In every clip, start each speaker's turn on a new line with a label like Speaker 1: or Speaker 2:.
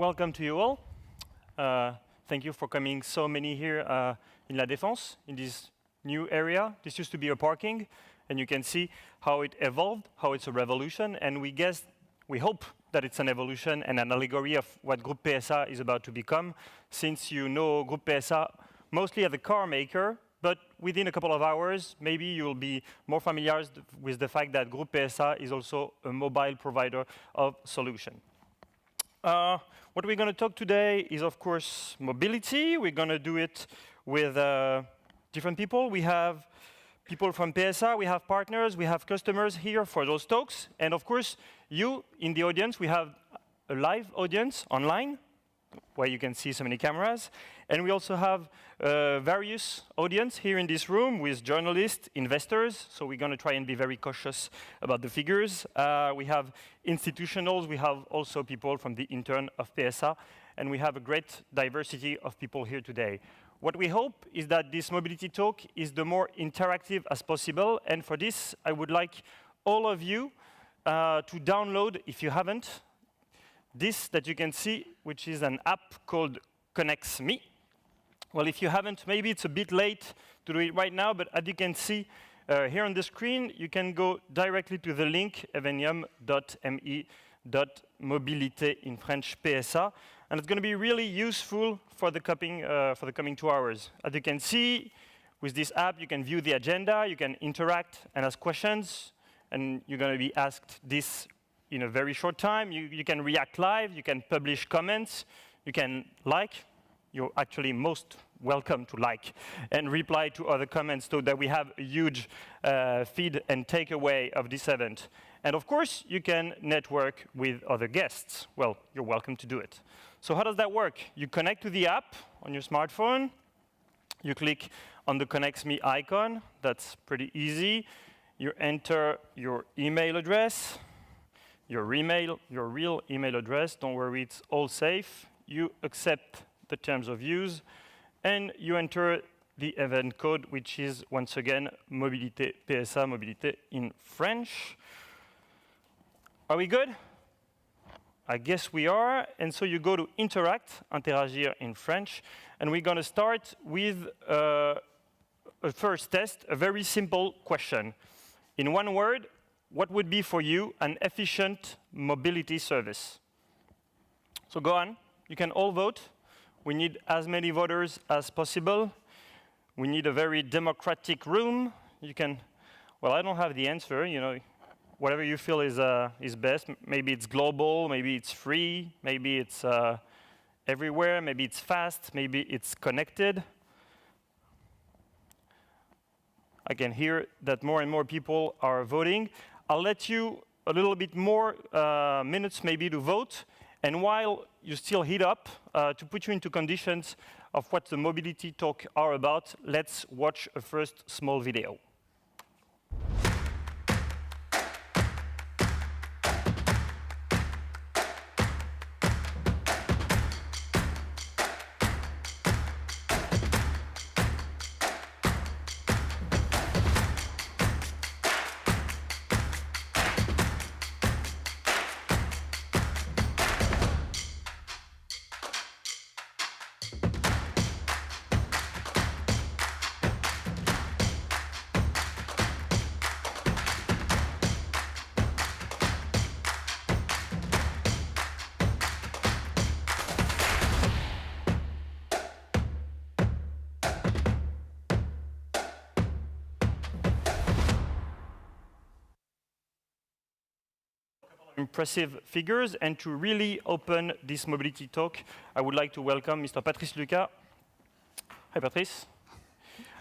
Speaker 1: welcome to you all. Thank you for coming so many here in La Défense, in this new area. This used to be a parking, and you can see how it evolved, how it's a revolution, and we hope that it's an evolution and an allegory of what Groupe PSA is about to become, since you know Groupe PSA mostly as a car maker, but within a couple of hours, maybe you'll be more familiar with the fact that Groupe PSA is also a mobile provider of solution. What we're going to talk today is, of course, mobility. We're going to do it with different people. We have people from PSA, we have partners, we have customers here for those talks. And of course, you in the audience, we have a live audience online, where you can see so many cameras. And we also have various audience here in this room with journalists, investors. So we're going to try and be very cautious about the figures. We have institutionals. We have also people from the intern of PSA. And we have a great diversity of people here today. What we hope is that this mobility talk is the more interactive as possible. And for this, I would like all of you to download, if you haven't, this that you can see, which is an app called Connects Me. Well, if you haven't, maybe it's a bit late to do it right now, but as you can see here on the screen, you can go directly to the link, evenium.me/mobilité in French PSA, and it's going to be really useful for the coming 2 hours. As you can see, with this app, you can view the agenda, you can interact and ask questions, and you're going to be asked this in a very short time. You can react live, you can publish comments, you can like. You're actually most welcome to like and reply to other comments so that we have a huge feed and takeaway of this event. And of course, you can network with other guests. Well, you're welcome to do it. So how does that work? You connect to the app on your smartphone. You click on the Connects Me icon. That's pretty easy. You enter your email address, your real email address. Don't worry, it's all safe. You accept the terms of use, and you enter the event code, which is, once again, Mobilité PSA, Mobilité in French. Are we good? I guess we are. And so you go to Interact, Interagir in French, and we're going to start with a first test, a very simple question. In one word, what would be for you an efficient mobility service? So go on. You can all vote. We need as many voters as possible. We need a very democratic room. You can, well, I don't have the answer. You know, whatever you feel is best. Maybe it's global. Maybe it's free. Maybe it's everywhere. Maybe it's fast. Maybe it's connected. I can hear that more and more people are voting. I'll let you a little bit more minutes maybe to vote. And while you still heat up, to put you into conditions of what the mobility talk are about, let's watch a first small video. Impressive figures, and to really open this mobility talk, I would like to welcome Mr. Patrice Lucas. Hi, Patrice.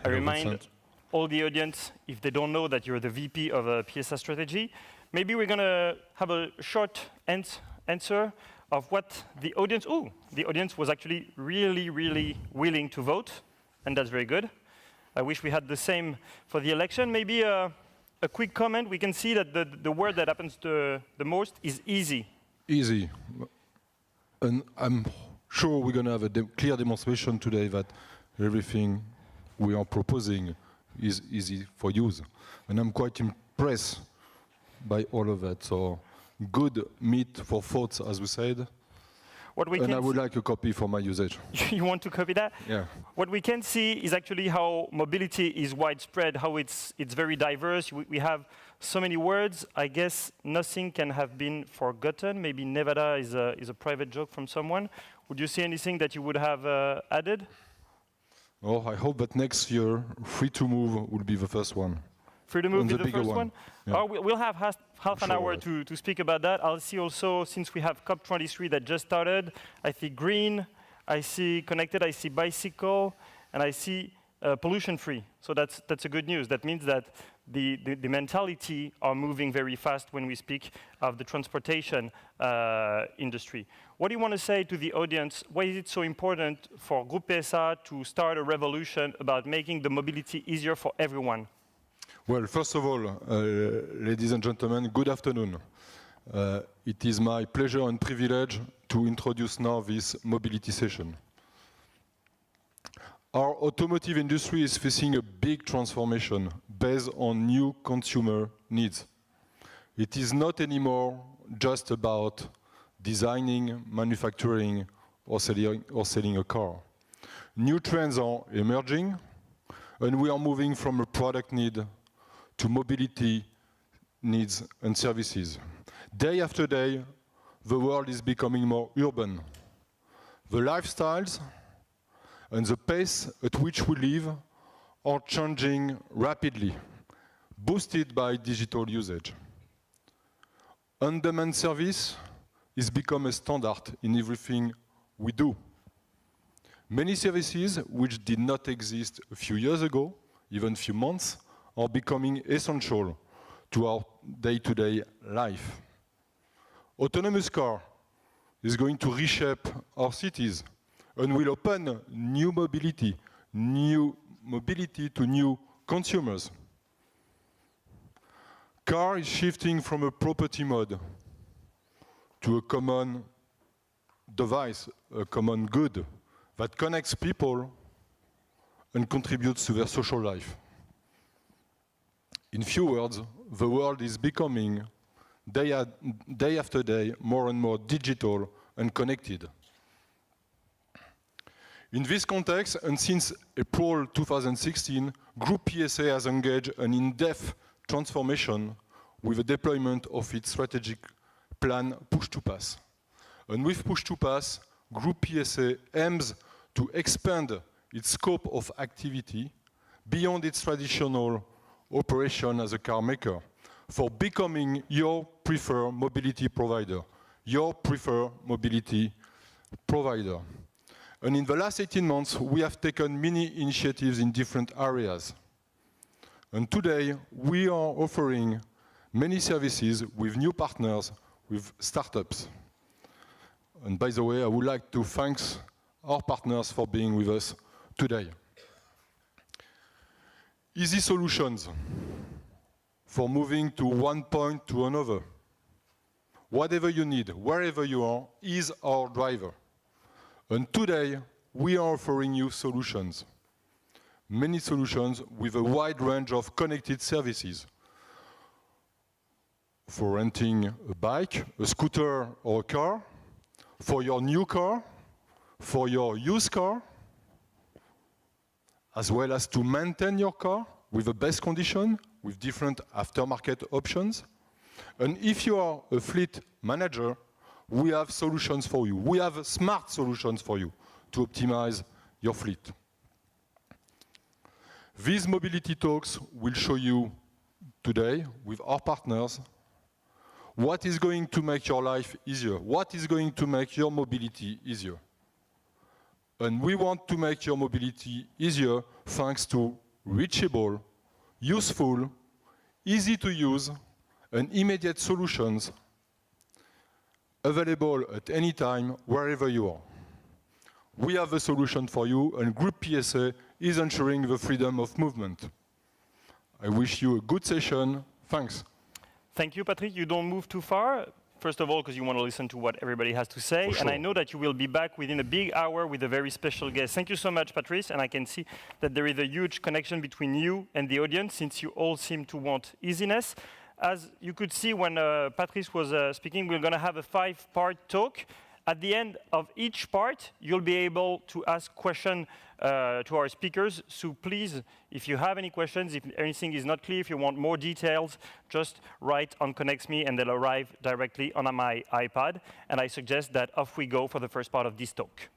Speaker 1: I remind all the audience, if they don't know that you're the VP of PSA strategy, maybe we're going to have a short answer of what the audience, the audience was actually really, really willing to vote, and that's very good. I wish we had the same for the election. Maybe a quick comment. We can see that the word that happens the most is easy.
Speaker 2: Easy. And I'm sure we're going to have a clear demonstration today that everything we are proposing is easy for use. And I'm quite impressed by all of that. So good meat for thoughts, as we said. And I would like a copy for my usage.
Speaker 1: You want to copy that?
Speaker 2: Yeah.
Speaker 1: What we can see is actually how mobility is widespread, how it's very diverse. We have so many words. I guess nothing can have been forgotten. Maybe Nevada is a private joke from someone. Would you see anything that you would have added?
Speaker 2: Oh, I hope that next year, Free to Move will be the first one.
Speaker 1: Free to Move
Speaker 2: And
Speaker 1: is
Speaker 2: the
Speaker 1: the
Speaker 2: bigger
Speaker 1: first one?
Speaker 2: Yeah.
Speaker 1: Oh, we'll have half an
Speaker 2: Sure,
Speaker 1: hour
Speaker 2: right.
Speaker 1: to speak about that. I'll see also, since we have COP23 that just started, I see green, I see connected, I see bicycle, and I see pollution-free. So that's a good news. That means that the mentality are moving very fast when we speak of the transportation industry. What do you want to say to the audience? Why is it so important for Groupe PSA to start a revolution about making the mobility easier for everyone?
Speaker 2: Well, first of all, ladies and gentlemen, good afternoon. It is my pleasure and privilege to introduce now this mobility session. Our automotive industry is facing a big transformation based on new consumer needs. It is not anymore just about designing, manufacturing, or selling a car. New trends are emerging, and we are moving from a product need to mobility needs and services. Day after day, the world is becoming more urban. The lifestyles and the pace at which we live are changing rapidly, boosted by digital usage. On-demand service is become a standard in everything we do. Many services which did not exist a few years ago, even a few months, are becoming essential to our day-to-day life. Autonomous car is going to reshape our cities and will open new mobility to new consumers. Car is shifting from a property mode to a common device, a common good that connects people and contributes to their social life. In few words, the world is becoming day after day more and more digital and connected. In this context, and since April 2016, Groupe PSA has engaged an in-depth transformation with the deployment of its strategic plan Push2Pass. And with Push2Pass, Groupe PSA aims to expand its scope of activity beyond its traditional operation as a car maker for becoming your preferred mobility provider. And in the last 18 months, we have taken many initiatives in different areas. And today, we are offering many services with new partners, with startups. And by the way, I would like to thank our partners for being with us today. Easy solutions for moving to one point to another. Whatever you need, wherever you are, is our driver. And today, we are offering you solutions. Many solutions with a wide range of connected services. For renting a bike, a scooter or a car, for your new car, for your used car, as well as to maintain your car with the best condition, with different aftermarket options. And if you are a fleet manager, we have solutions for you. We have smart solutions for you to optimize your fleet. These mobility talks will show you today, with our partners, what is going to make your life easier, what is going to make your mobility easier. And we want to make your mobility easier thanks to reachable, useful, easy to use, and immediate solutions available at any time, wherever you are. We have a solution for you, and Groupe PSA is ensuring the freedom of movement. I wish you a good session. Thanks.
Speaker 1: Thank you, Patrick. You don't move too far. First of all, because you want to listen to what everybody has to say.
Speaker 2: For
Speaker 1: And
Speaker 2: sure.
Speaker 1: I know that you will be back within a big hour with a very special guest. Thank you so much, Patrice. And I can see that there is a huge connection between you and the audience, since you all seem to want easiness. As you could see when Patrice was speaking, we're going to have a 5-part talk. At the end of each part, you'll be able to ask questions to our speakers. So please, if you have any questions, if anything is not clear, if you want more details, just write on Connect Me and they'll arrive directly on my iPad. And I suggest that off we go for the first part of this talk.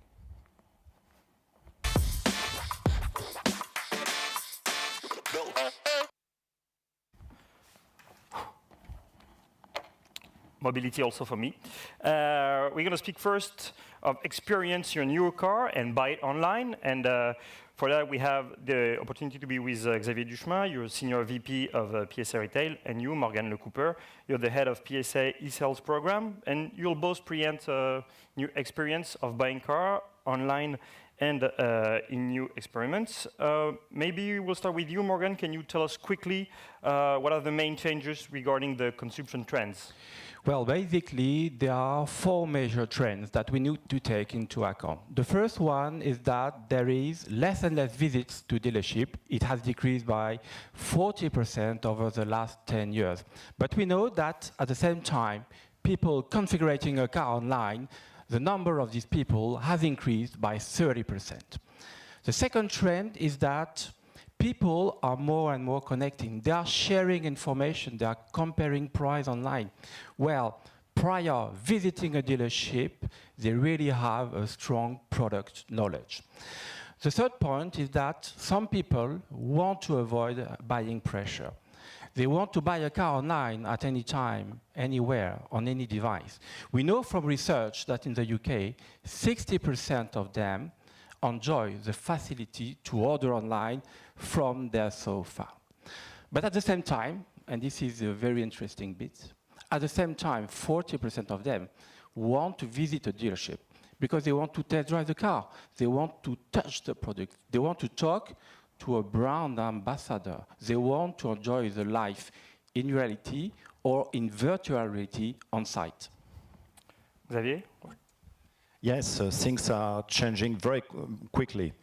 Speaker 1: Mobility also for me. We're going to speak first of experience your new car and buy it online. And for that, we have the opportunity to be with Xavier Duchemin, you're Senior VP of PSA Retail, and you, Morgan Le Cooper, you're the head of PSA e-sales program. And you'll both present new experience of buying car online and in new experiments. Maybe we'll start with you, Morgan. Can you tell us quickly what are the main changes regarding the consumption trends?
Speaker 3: Well, basically, there are 4 major trends that we need to take into account. The first one is that there is less and less visits to dealership. It has decreased by 40% over the last 10 years. But we know that at the same time, people configuring a car online, the number of these people has increased by 30%. The second trend is that people are more and more connecting. They are sharing information. They are comparing price online. Well, prior visiting a dealership, they really have a strong product knowledge. The third point is that some people want to avoid buying pressure. They want to buy a car online at any time, anywhere, on any device. We know from research that in the UK, 60% of them enjoy the facility to order online from their sofa. But at the same time, and this is a very interesting bit, at the same time, 40% of them want to visit a dealership because they want to test drive the car. They want to touch the product. They want to talk to a brand ambassador. They want to enjoy the life in reality or in virtual reality on site.
Speaker 1: Xavier?
Speaker 4: Yes, things are changing very quickly.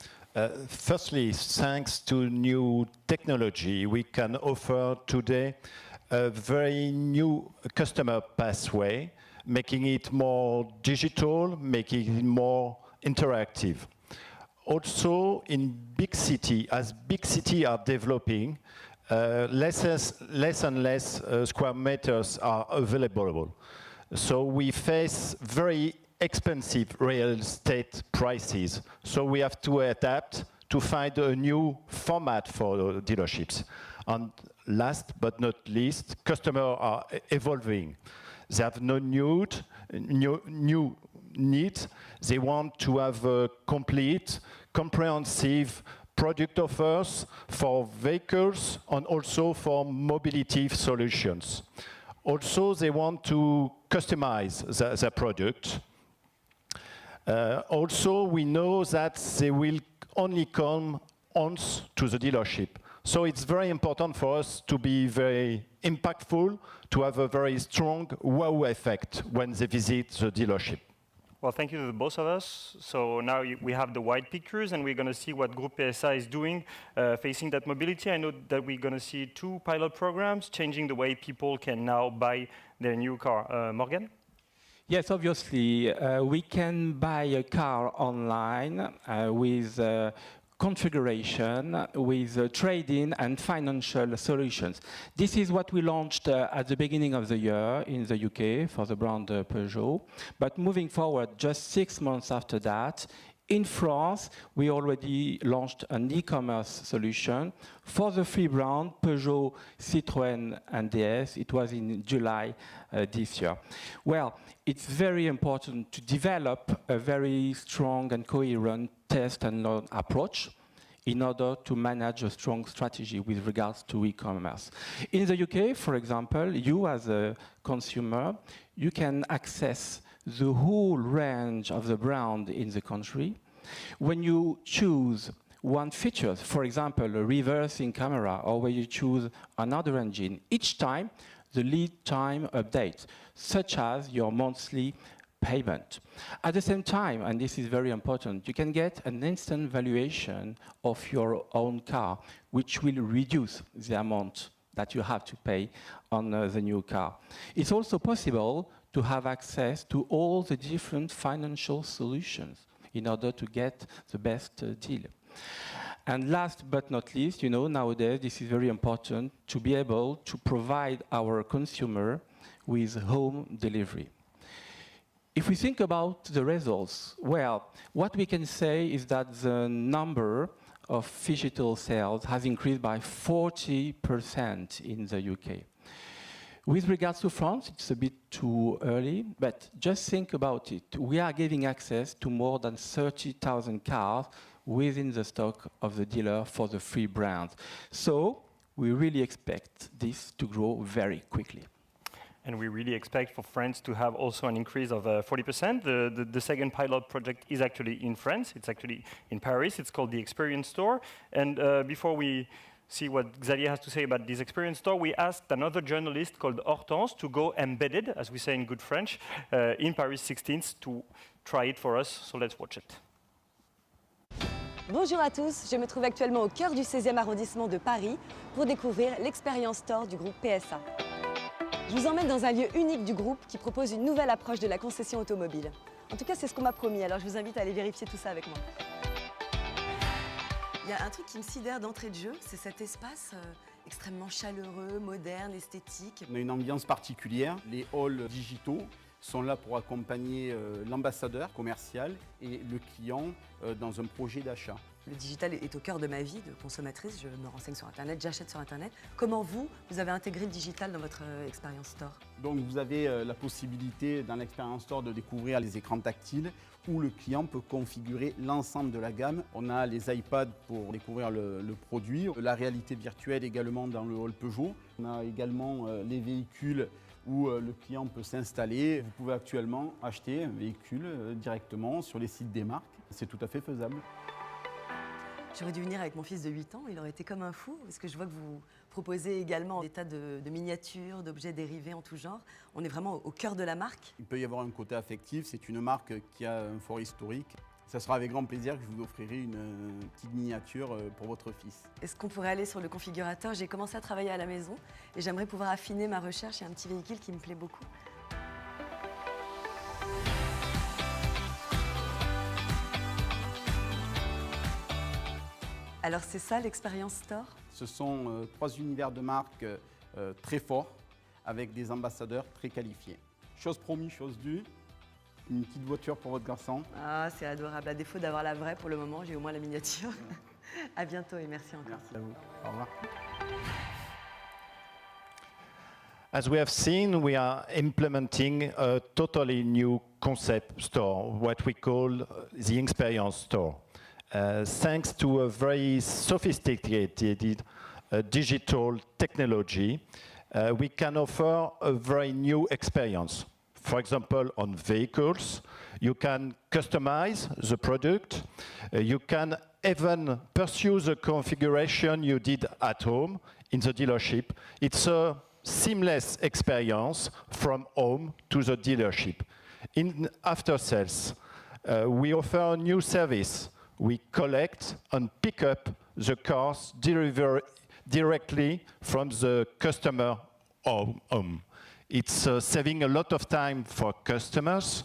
Speaker 4: Firstly, thanks to new technology, we can offer today a very new customer pathway, making it more digital, making it more interactive. Also, in big city, as big cities are developing, less and less square meters are available. So we face very expensive real estate prices. So we have to adapt to find a new format for dealerships. And last but not least, customers are evolving. They have no new needs. They want to have a complete, comprehensive product offers for vehicles and also for mobility solutions. Also, they want to customize their product. Also, we know that they will only come once to the dealership. So it's very important for us to be very impactful, to have a very strong wow effect when they visit the dealership.
Speaker 1: Well, thank you to the both of us. So now we have the wide pictures, and we're going to see what Groupe PSA is doing facing that mobility. I know that we're going to see 2 pilot programs changing the way people can now buy their new car. Morgan?
Speaker 3: Yes, obviously, we can buy a car online with configuration, with trade-in and financial solutions. This is what we launched at the beginning of the year in the UK for the brand Peugeot. But moving forward, just 6 months after that, in France, we already launched an e-commerce solution for the 3 brands, Peugeot, Citroën, and DS. It was in July this year. Well, it's very important to develop a very strong and coherent test and learn approach in order to manage a strong strategy with regards to e-commerce. In the UK, for example, you as a consumer, you can access the whole range of the brand in the country. When you choose one feature, for example, a reversing camera, or when you choose another engine, each time the lead time updates, such as your monthly payment. At the same time, and this is very important, you can get an instant valuation of your own car, which will reduce the amount that you have to pay on the new car. It's also possible to have access to all the different financial solutions in order to get the best deal. And last but not least, nowadays this is very important to be able to provide our consumer with home delivery. If we think about the results, well, what we can say is that the number of phygital sales has increased by 40% in the UK. With regards to France, it's a bit too early, but just think about it. We are giving access to more than 30,000 cars within the stock of the dealer for the three brands. So we really expect this to grow very quickly.
Speaker 1: And we really expect for France to have also an increase of 40%. The second pilot project is actually in France. It's actually in Paris. It's called the Experience Store. And before we see what Xavier has to say about this Experience Store, we asked another journalist called Hortense to go embedded, as we say in good French, in Paris 16th to try it for us. So let's watch it.
Speaker 5: Bonjour à tous, je me trouve actuellement au cœur du 16e arrondissement de Paris pour découvrir l'Experience Store du groupe PSA. Je vous emmène dans un lieu unique du groupe qui propose une nouvelle approche de la concession automobile. En tout cas, c'est ce qu'on m'a promis, alors je vous invite à aller vérifier tout ça avec moi. Il y a un truc qui me sidère d'entrée de jeu, c'est cet espace extrêmement chaleureux, moderne, esthétique.
Speaker 6: On a une ambiance particulière. Les halls digitaux sont là pour accompagner l'ambassadeur commercial et le client dans un projet d'achat.
Speaker 5: Le digital est au cœur de ma vie de consommatrice, je me renseigne sur Internet, j'achète sur Internet. Comment vous avez intégré le digital dans votre Experience Store?
Speaker 6: Donc vous avez la possibilité dans l'Experience Store de découvrir les écrans tactiles où le client peut configurer l'ensemble de la gamme. On a les iPads pour découvrir le produit, la réalité virtuelle également dans le hall Peugeot. On a également les véhicules où le client peut s'installer. Vous pouvez actuellement acheter un véhicule directement sur les sites des marques. C'est tout à fait faisable.
Speaker 5: J'aurais dû venir avec mon fils de 8 ans, il aurait été comme un fou, parce que je vois que vous proposez également des tas de miniatures, d'objets dérivés en tout genre. On est vraiment au cœur de la marque.
Speaker 6: Il peut y avoir un côté affectif, c'est une marque qui a un fort historique. Ça sera avec grand plaisir que je vous offrirai une petite miniature pour votre fils.
Speaker 5: Est-ce qu'on pourrait aller sur le configurateur? J'ai commencé à travailler à la maison et j'aimerais pouvoir affiner ma recherche. Il y a un petit véhicule qui me plaît beaucoup. Alors c'est ça l'Experience Store?
Speaker 6: Ce sont 3 univers de marques très forts avec des ambassadeurs très qualifiés. Chose promise, chose due, une petite voiture pour votre garçon.
Speaker 5: Ah, c'est adorable. À défaut d'avoir la vraie pour le moment, j'ai au moins la miniature. À bientôt et merci encore.
Speaker 6: Merci à vous. Au revoir.
Speaker 4: As we have seen, we are implementing a totally new concept store, what we call the Experience Store. Thanks to a very sophisticated digital technology, we can offer a very new experience. For example, on vehicles, you can customize the product. You can even pursue the configuration you did at home in the dealership. It's a seamless experience from home to the dealership. In after sales, we offer a new service. We collect and pick up the cars directly from the customer home. It's saving a lot of time for customers.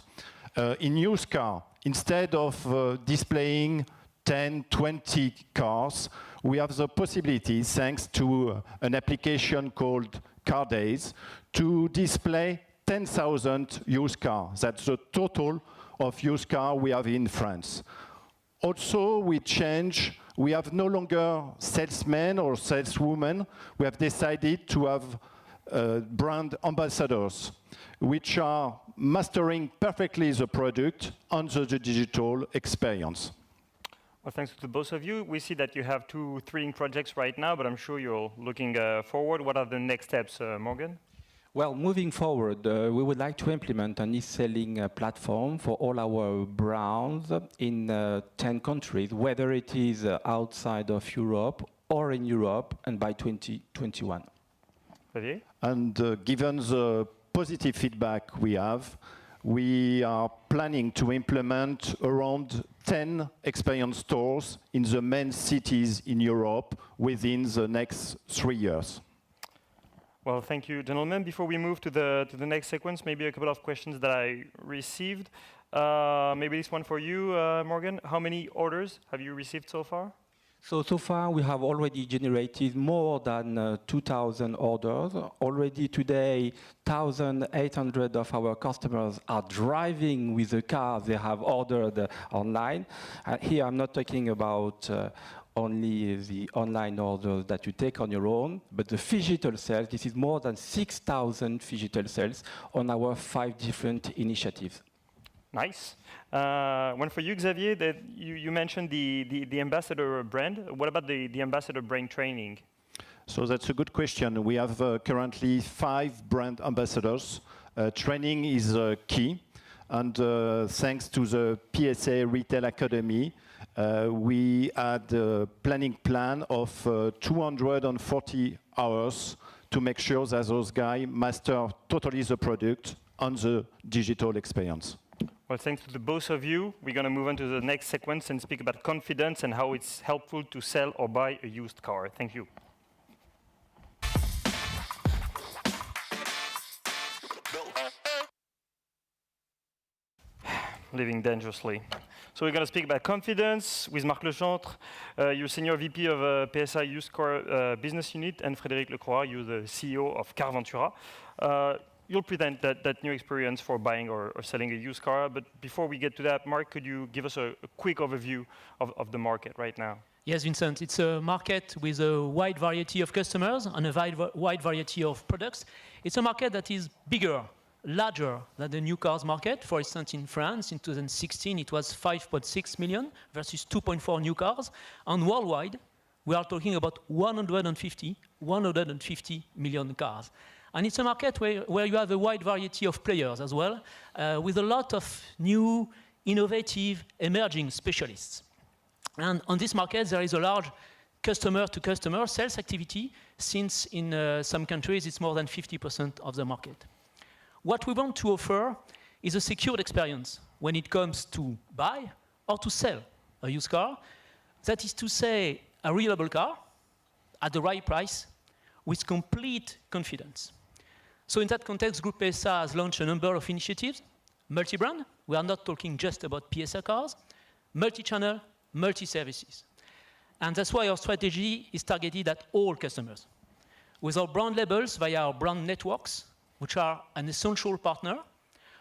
Speaker 4: In used car, instead of displaying 10, 20 cars, we have the possibility, thanks to an application called Car Days, to display 10,000 used cars. That's the total of used car we have in France. Also, we change. We have no longer salesmen or saleswomen. We have decided to have brand ambassadors, which are mastering perfectly the product and the digital experience.
Speaker 1: Well, thanks to both of you. We see that you have 2 thrilling projects right now, but I'm sure you're looking forward. What are the next steps, Morgan?
Speaker 3: Well, moving forward, we would like to implement an e-selling platform for all our brands in 10 countries, whether it is outside of Europe or in Europe, and by 2021.
Speaker 1: Xavier?
Speaker 4: And given the positive feedback we have, we are planning to implement around 10 experience stores in the main cities in Europe within the next 3 years.
Speaker 1: Well, thank you, gentlemen. Before we move to the next sequence, maybe a couple of questions that I received. Maybe this one for you, Morgan. How many orders have you received so far?
Speaker 3: So far we have already generated more than 2,000 orders. Already today, 1,800 of our customers are driving with the car they have ordered online. Here I'm not talking about only the online orders that you take on your own, but the phygital sales. This is more than 6,000 phygital sales on our 5 different initiatives.
Speaker 1: Nice. One for you, Xavier, that you mentioned the ambassador brand. What about the ambassador brand training?
Speaker 4: So that's a good question. We have currently 5 brand ambassadors. Training is key. And thanks to the PSA Retail Academy, we had a planning plan of 240 hours to make sure that those guys master totally the product and the digital experience.
Speaker 1: Well, thanks to the both of you. We're going to move on to the next sequence and speak about confidence and how it's helpful to sell or buy a used car. Thank you. Living dangerously. So we're going to speak about confidence with Marc Lechantre, you're Senior VP of PSA Used Car Business Unit, and Frédéric Lecroix, you're the CEO of Carventura. You'll present that new experience for buying or selling a used car. But before we get to that, Marc, could you give us a quick overview of the market right now?
Speaker 7: Yes, Vincent. It's a market with a wide variety of customers and a wide variety of products. It's a market that is bigger, larger than the new cars market. For instance, in France, in 2016, it was 5.6 million versus 2.4 new cars. And worldwide, we are talking about 150 million cars. And it's a market where you have a wide variety of players as well, with a lot of new, innovative, emerging specialists. And on this market, there is a large customer-to-customer sales activity, since in some countries it's more than 50% of the market. What we want to offer is a secured experience when it comes to buy or to sell a used car. That is to say, a reliable car at the right price with complete confidence. So in that context, Groupe PSA has launched a number of initiatives. Multi-brand, we are not talking just about PSA cars. Multi-channel, multi-services. And that's why our strategy is targeted at all customers. With our brand labels via our brand networks, which are an essential partner,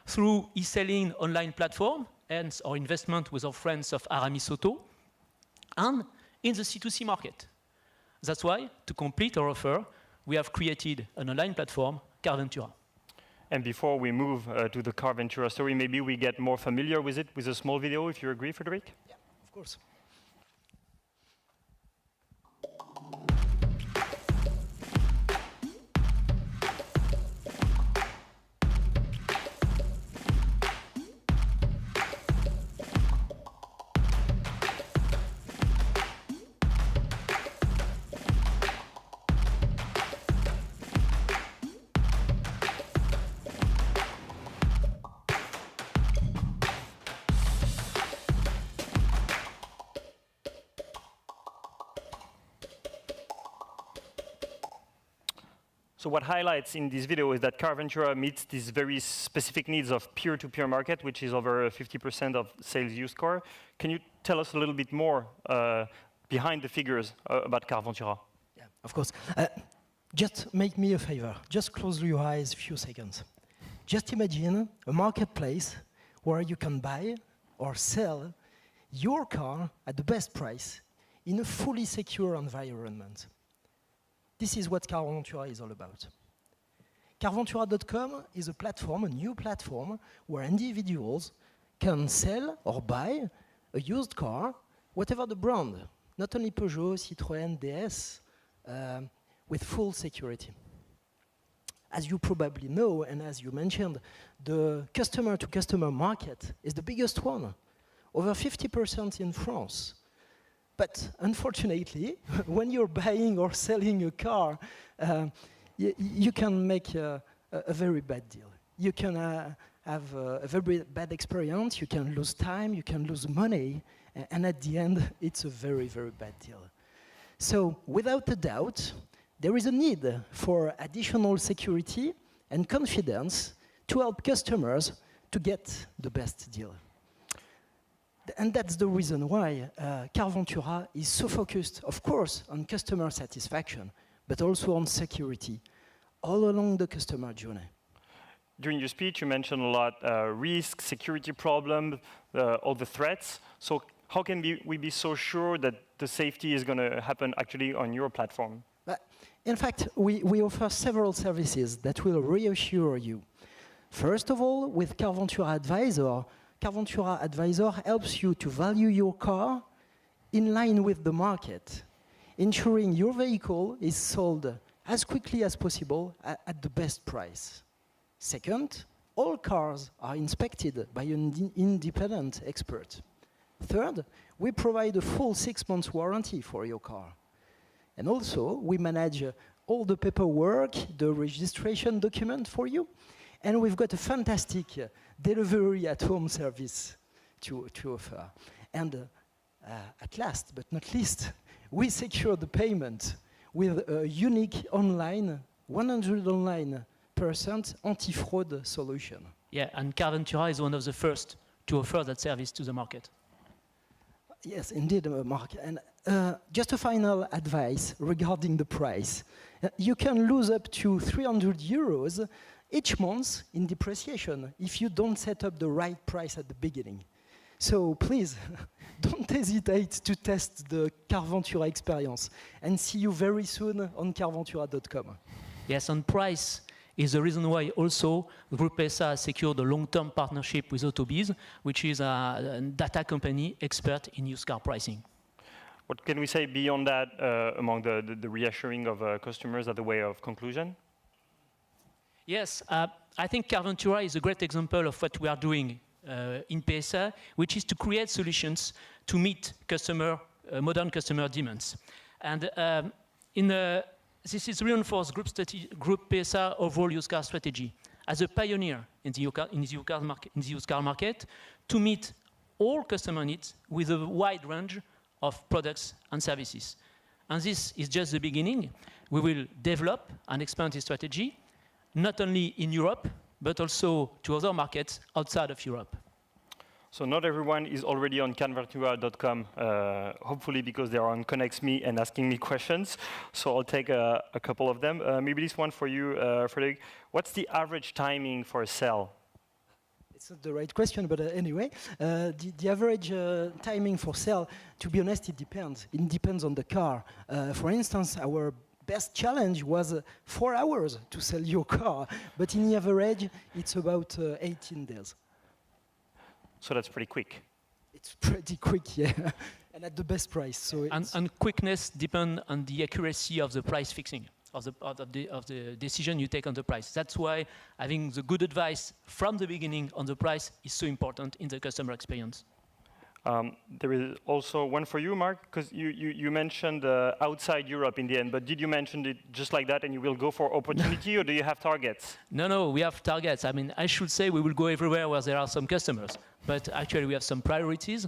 Speaker 7: through e-selling online platform, hence our investment with our friends of Aramis Auto, and in the C2C market. That's why, to complete our offer, we have created an online platform, Carventura.
Speaker 1: And before we move to the Carventura story, maybe we get more familiar with it with a small video, if you agree, Frédéric?
Speaker 8: Yeah, of course.
Speaker 1: So what highlights in this video is that Carventura meets these very specific needs of peer-to-peer market, which is over 50% of sales used car. Can you tell us a little bit more behind the figures about Carventura?
Speaker 8: Yeah, of course. Just make me a favor. Just close your eyes a few seconds. Just imagine a marketplace where you can buy or sell your car at the best price in a fully secure environment. This is what Carventura is all about. Carventura.com is a platform, a new platform, where individuals can sell or buy a used car, whatever the brand, not only Peugeot, Citroën, DS, with full security. As you probably know, and as you mentioned, the customer-to-customer market is the biggest one, over 50% in France. But unfortunately, when you're buying or selling a car, you can make a very bad deal. You can have a very bad experience, you can lose time, you can lose money, and at the end, it's a very, very bad deal. So without a doubt, there is a need for additional security and confidence to help customers to get the best deal. And that's the reason why Carventura is so focused, of course, on customer satisfaction, but also on security all along the customer journey.
Speaker 1: During your speech, you mentioned a lot risk, security problems, all the threats. So how can we be so sure that the safety is going to happen actually on your platform?
Speaker 8: In fact, we offer several services that will reassure you. First of all, with Carventura Advisor helps you to value your car in line with the market, ensuring your vehicle is sold as quickly as possible at the best price. Second, all cars are inspected by an independent expert. Third, we provide a full 6 months warranty for your car. And also, we manage all the paperwork, the registration document for you, and we've got a fantastic delivery at home service to offer. And at last, but not least, we secure the payment with a unique online, 100% anti-fraud solution.
Speaker 7: Yeah, and Carventura is one of the first to offer that service to the market.
Speaker 8: Yes, indeed, Mark. And just a final advice regarding the price. You can lose up to 300 euros each month in depreciation if you don't set up the right price at the beginning. So please, don't hesitate to test the Carventura experience and see you very soon on carventura.com.
Speaker 7: Yes, and price is the reason why also Groupe PSA has secured a long-term partnership with Autobutler.fr, which is a data company expert in used car pricing.
Speaker 1: What can we say beyond that among the reassuring of customers as a way of conclusion?
Speaker 7: Yes, I think Carventura is a great example of what we are doing in PSA, which is to create solutions to meet modern customer demands. And this is reinforced Groupe PSA overall used car strategy as a pioneer in the used car market to meet all customer needs with a wide range of products and services. And this is just the beginning. We will develop and expand this strategy, not only in Europe, but also to other markets outside of Europe.
Speaker 1: So not everyone is already on carventura.com, hopefully because they are on Connects Me and asking me questions. So I'll take a couple of them. Maybe this one for you, Frederic. What's the average timing for a sale?
Speaker 8: It's not the right question, but anyway, the average timing for sale, to be honest, it depends. It depends on the car. For instance, our best challenge was 4 hours to sell your car, but in the average, it's about 18 days.
Speaker 1: So that's pretty quick.
Speaker 8: It's pretty quick, yeah, and at the best price. So
Speaker 7: and quickness depends on the accuracy of the price fixing, of the decision you take on the price. That's why having the good advice from the beginning on the price is so important in the customer experience.
Speaker 1: There is also one for you, Mark, because you mentioned outside Europe in the end, but did you mention it just like that and you will go for opportunity, or do you have targets?
Speaker 7: No, we have targets. I mean, I should say we will go everywhere where there are some customers, but actually we have some priorities.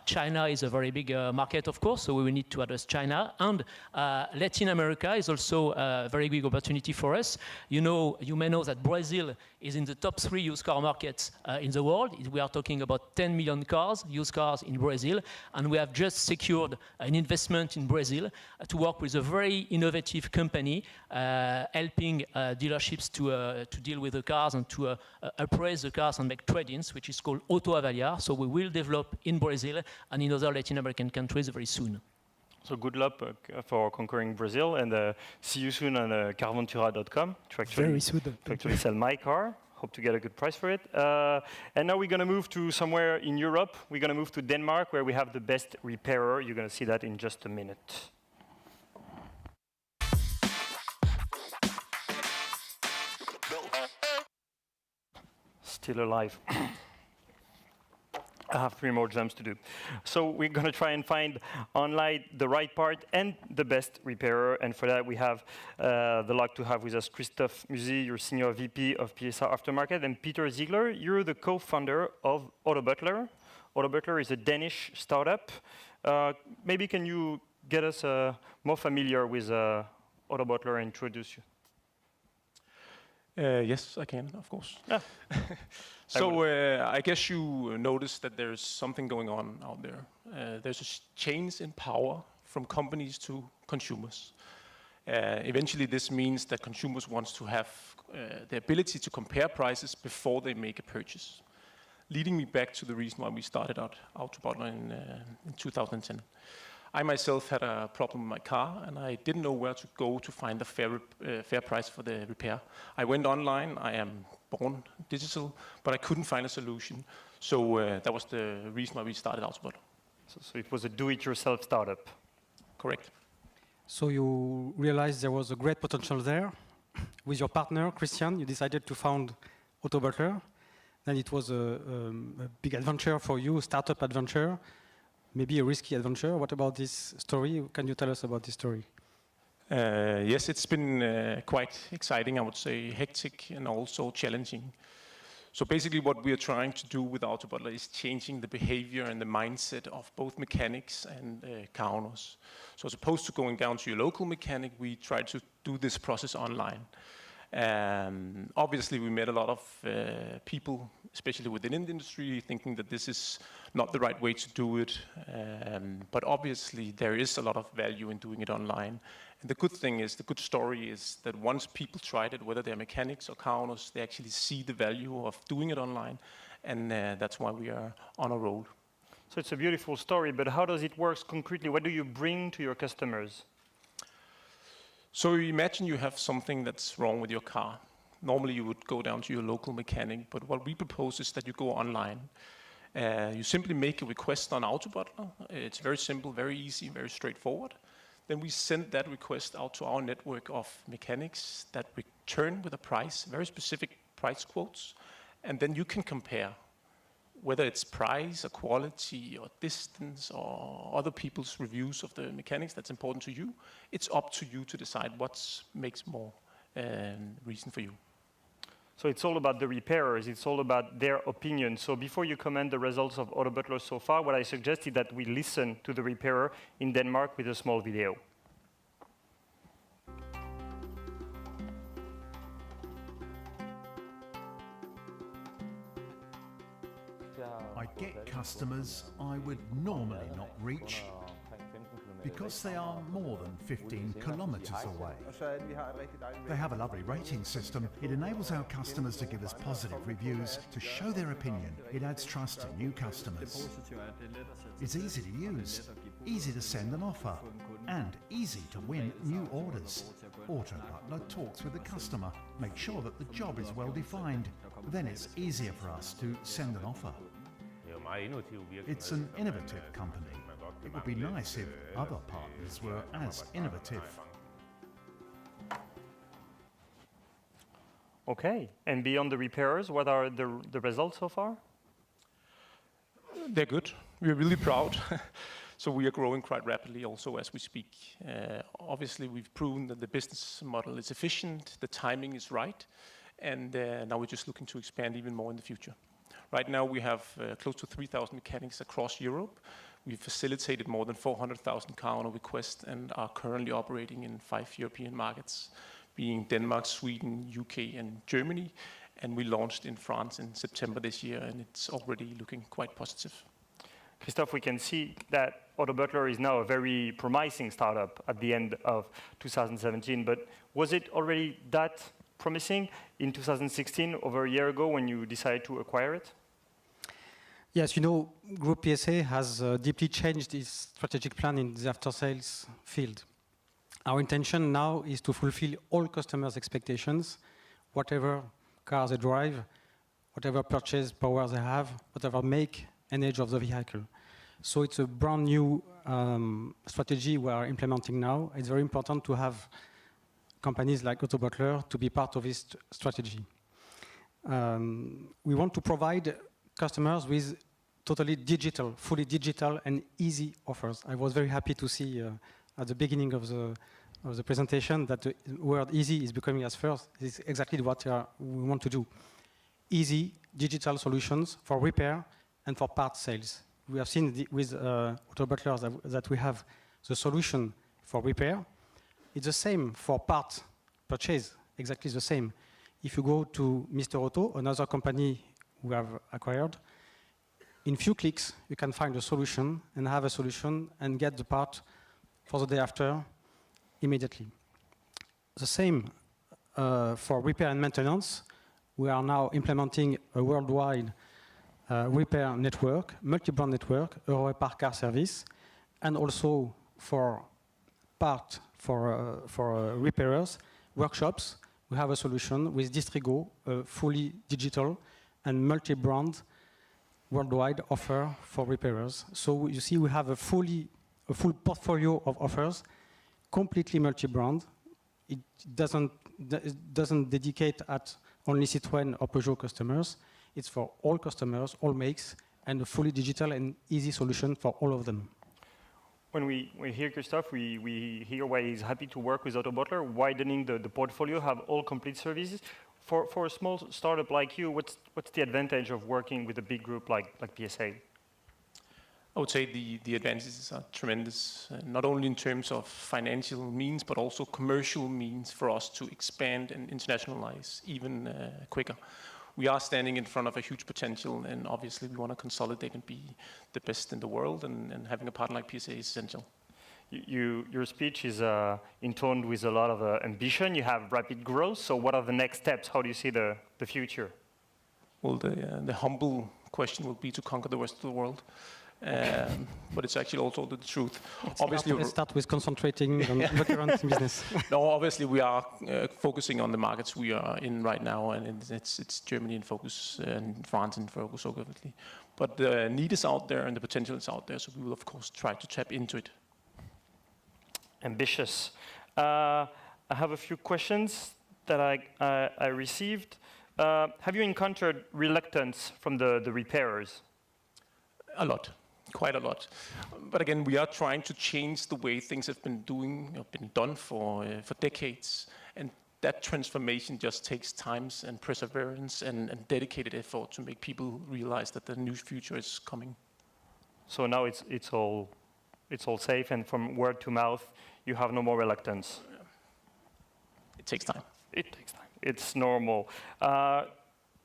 Speaker 7: China is a very big market, of course, so we will need to address China. And Latin America is also a very big opportunity for us. You may know that Brazil is in the top 3 used car markets in the world. We are talking about 10 million cars, used cars in Brazil, and we have just secured an investment in Brazil to work with a very innovative company helping dealerships to deal with the cars and to appraise the cars and make trade-ins, which is called Autobutler.fr. So we will develop in Brazil and in other Latin American countries very soon.
Speaker 1: So good luck for conquering Brazil, and see you soon on carventura.com to actually sell my car. Hope to get a good price for it. And now we're going to move to somewhere in Europe. We're going to move to Denmark, where we have the best repairer. You're going to see that in just a minute. Still alive. I have 3 more jumps to do. So we're going to try and find online the right part and the best repairer. And for that, we have the luck to have with us Christophe Musi, your Senior VP of PSA Aftermarket, and Peter Ziegler. You're the co-founder of Autobutler. Autobutler is a Danish startup. Maybe can you get us more familiar with Autobutler introduce you?
Speaker 9: Yes, I can, of course.
Speaker 1: Yeah.
Speaker 9: So I guess you noticed that there's something going on out there. There's a change in power from companies to consumers. Eventually, this means that consumers want to have the ability to compare prices before they make a purchase, leading me back to the reason why we started out Autobutler in 2010. I myself had a problem with my car, and I didn't know where to go to find a fair price for the repair. I went online. I am born digital, but I couldn't find a solution. So that was the reason why we started Autobutler.
Speaker 1: So it was a do-it-yourself startup.
Speaker 9: Correct.
Speaker 10: So you realized there was a great potential there. With your partner, Christian, you decided to found Autobutler. Then it was a big adventure for you, a startup adventure. Maybe a risky adventure. What about this story? Can you tell us about this story?
Speaker 9: Yes, it's been quite exciting, I would say, hectic and also challenging. So basically what we are trying to do with Autobutler is changing the behavior and the mindset of both mechanics and car owners. So as opposed to going down to your local mechanic, we try to do this process online. Obviously, we met a lot of people, especially within the industry, thinking that this is not the right way to do it. But obviously, there is a lot of value in doing it online. And the good thing is, the good story is that once people tried it, whether they're mechanics or car owners, they actually see the value of doing it online. And that's why we are on a roll.
Speaker 1: So it's a beautiful story, but how does it work concretely? What do you bring to your customers?
Speaker 9: So imagine you have something that's wrong with your car. Normally you would go down to your local mechanic, but what we propose is that you go online. You simply make a request on Autobutler. It's very simple, very easy, very straightforward. Then we send that request out to our network of mechanics that return with a price, very specific price quotes, and then you can compare whether it's price or quality or distance or other people's reviews of the mechanics that's important to you. It's up to you to decide what makes more reason for you.
Speaker 1: So it's all about the repairers. It's all about their opinion. So before you comment the results of Autobutler so far, what I suggest is that we listen to the repairer in Denmark with a small video.
Speaker 11: I get customers I would normally not reach because they are more than 15 kilometers away. They have a lovely rating system. It enables our customers to give us positive reviews, to show their opinion. It adds trust to new customers. It's easy to use, easy to send an offer, and easy to win new orders. Autobutler talks with the customer, make sure that the job is well defined. Then it's easier for us to send an offer. It's an innovative company. It would be nice if other partners were as innovative.
Speaker 1: Okay, and beyond the repairers, what are the results so far?
Speaker 9: They're good. We're really proud. So we are growing quite rapidly also as we speak. Obviously, we've proven that the business model is efficient, the timing is right, and now we're just looking to expand even more in the future. Right now, we have close to 3,000 mechanics across Europe. We've facilitated more than 400,000 car owner requests and are currently operating in 5 European markets, being Denmark, Sweden, UK, and Germany. And we launched in France in September this year, and it's already looking quite positive.
Speaker 1: Christophe, we can see that Autobutler is now a very promising startup at the end of 2017, but was it already that promising in 2016, over a year ago, when you decided to acquire it?
Speaker 10: Yes, you know, Groupe PSA has deeply changed its strategic plan in the after-sales field. Our intention now is to fulfill all customers' expectations, whatever cars they drive, whatever purchase power they have, whatever make and age of the vehicle. So it's a brand new strategy we are implementing now. It's very important to have companies like Autobutler to be part of this strategy. We want to provide customers with totally digital, fully digital and easy offers. I was very happy to see at the beginning of the presentation that the word easy is becoming as first. This is exactly what we want to do. Easy digital solutions for repair and for parts sales. We have seen with Autobutler that we have the solution for repair. It's the same for part purchase, exactly the same. If you go to Mr. Auto, another company we have acquired, in few clicks, you can find a solution and have a solution and get the part for the day after immediately. The same for repair and maintenance. We are now implementing a worldwide repair network, multi-brand network, Repar Car Service, and also for repairers, workshops. We have a solution with Distrigo, fully digital and multi-brand worldwide offer for repairers. So you see, we have a full portfolio of offers, completely multi-brand. It doesn't dedicate at only Citroën or Peugeot customers. It's for all customers, all makes, and a fully digital and easy solution for all of them.
Speaker 1: When we hear Christophe, we hear why he's happy to work with Autobutler, widening the portfolio, have all complete services. For a small startup like you, what's the advantage of working with a big group like PSA?
Speaker 9: I would say the advantages are tremendous, not only in terms of financial means, but also commercial means for us to expand and internationalize even quicker. We are standing in front of a huge potential, and obviously we want to consolidate and be the best in the world, and having a partner like PSA is essential.
Speaker 1: Your speech is intoned with a lot of ambition. You have rapid growth, so what are the next steps? How do you see the future?
Speaker 9: Well, the humble question will be to conquer the rest of the world. But it's actually also the truth.
Speaker 10: Obviously, let's start with concentrating on the current business.
Speaker 9: No, obviously we are focusing on the markets we are in right now, and it's Germany in focus and France in focus, obviously. But the need is out there and the potential is out there, so we will of course try to tap into it.
Speaker 1: Ambitious. I have a few questions that I received. Have you encountered reluctance from the repairers?
Speaker 9: A lot. Quite a lot. But again, we are trying to change the way things have been done for decades. And that transformation just takes time and perseverance and dedicated effort to make people realize that the new future is coming.
Speaker 1: So now it's all safe, and from word to mouth, you have no more reluctance.
Speaker 9: It takes time.
Speaker 1: It takes time. It's normal.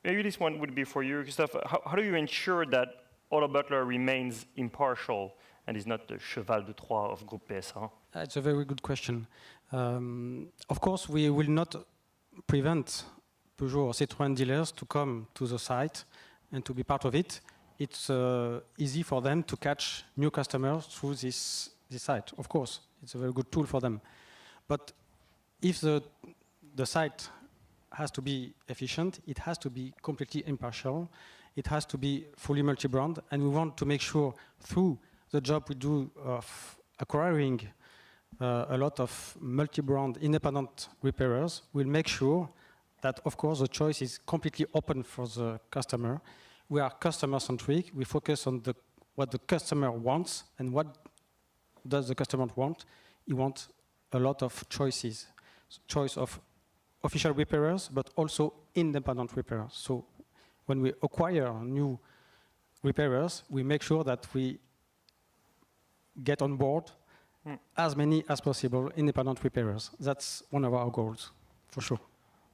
Speaker 1: Maybe this one would be for you, Christophe. How do you ensure that Autobutler remains impartial and is not the cheval de Troie of Groupe PSA?
Speaker 10: It's a very good question. Of course, we will not prevent Peugeot or Citroën dealers to come to the site and to be part of it. It's easy for them to catch new customers through this site. Of course, it's a very good tool for them. But if the site has to be efficient, it has to be completely impartial. It has to be fully multi-brand, and we want to make sure through the job we do of acquiring a lot of multi-brand independent repairers, we'll make sure that, of course, the choice is completely open for the customer. We are customer-centric. We focus on what the customer wants, and what does the customer want? He wants a lot of choices. Choice of official repairers, but also independent repairers. So when we acquire new repairers, we make sure that we get on board as many as possible independent repairers. That's one of our goals, for sure.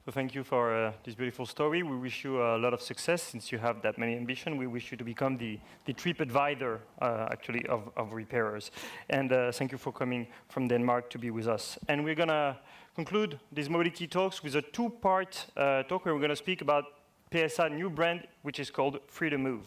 Speaker 1: So thank you for this beautiful story. We wish you a lot of success since you have that many ambition. We wish you to become the TripAdvisor, actually, of repairers. And thank you for coming from Denmark to be with us. And we're going to conclude these mobility talks with a two-part talk where we're going to speak about PSA new brand, which is called Free2Move.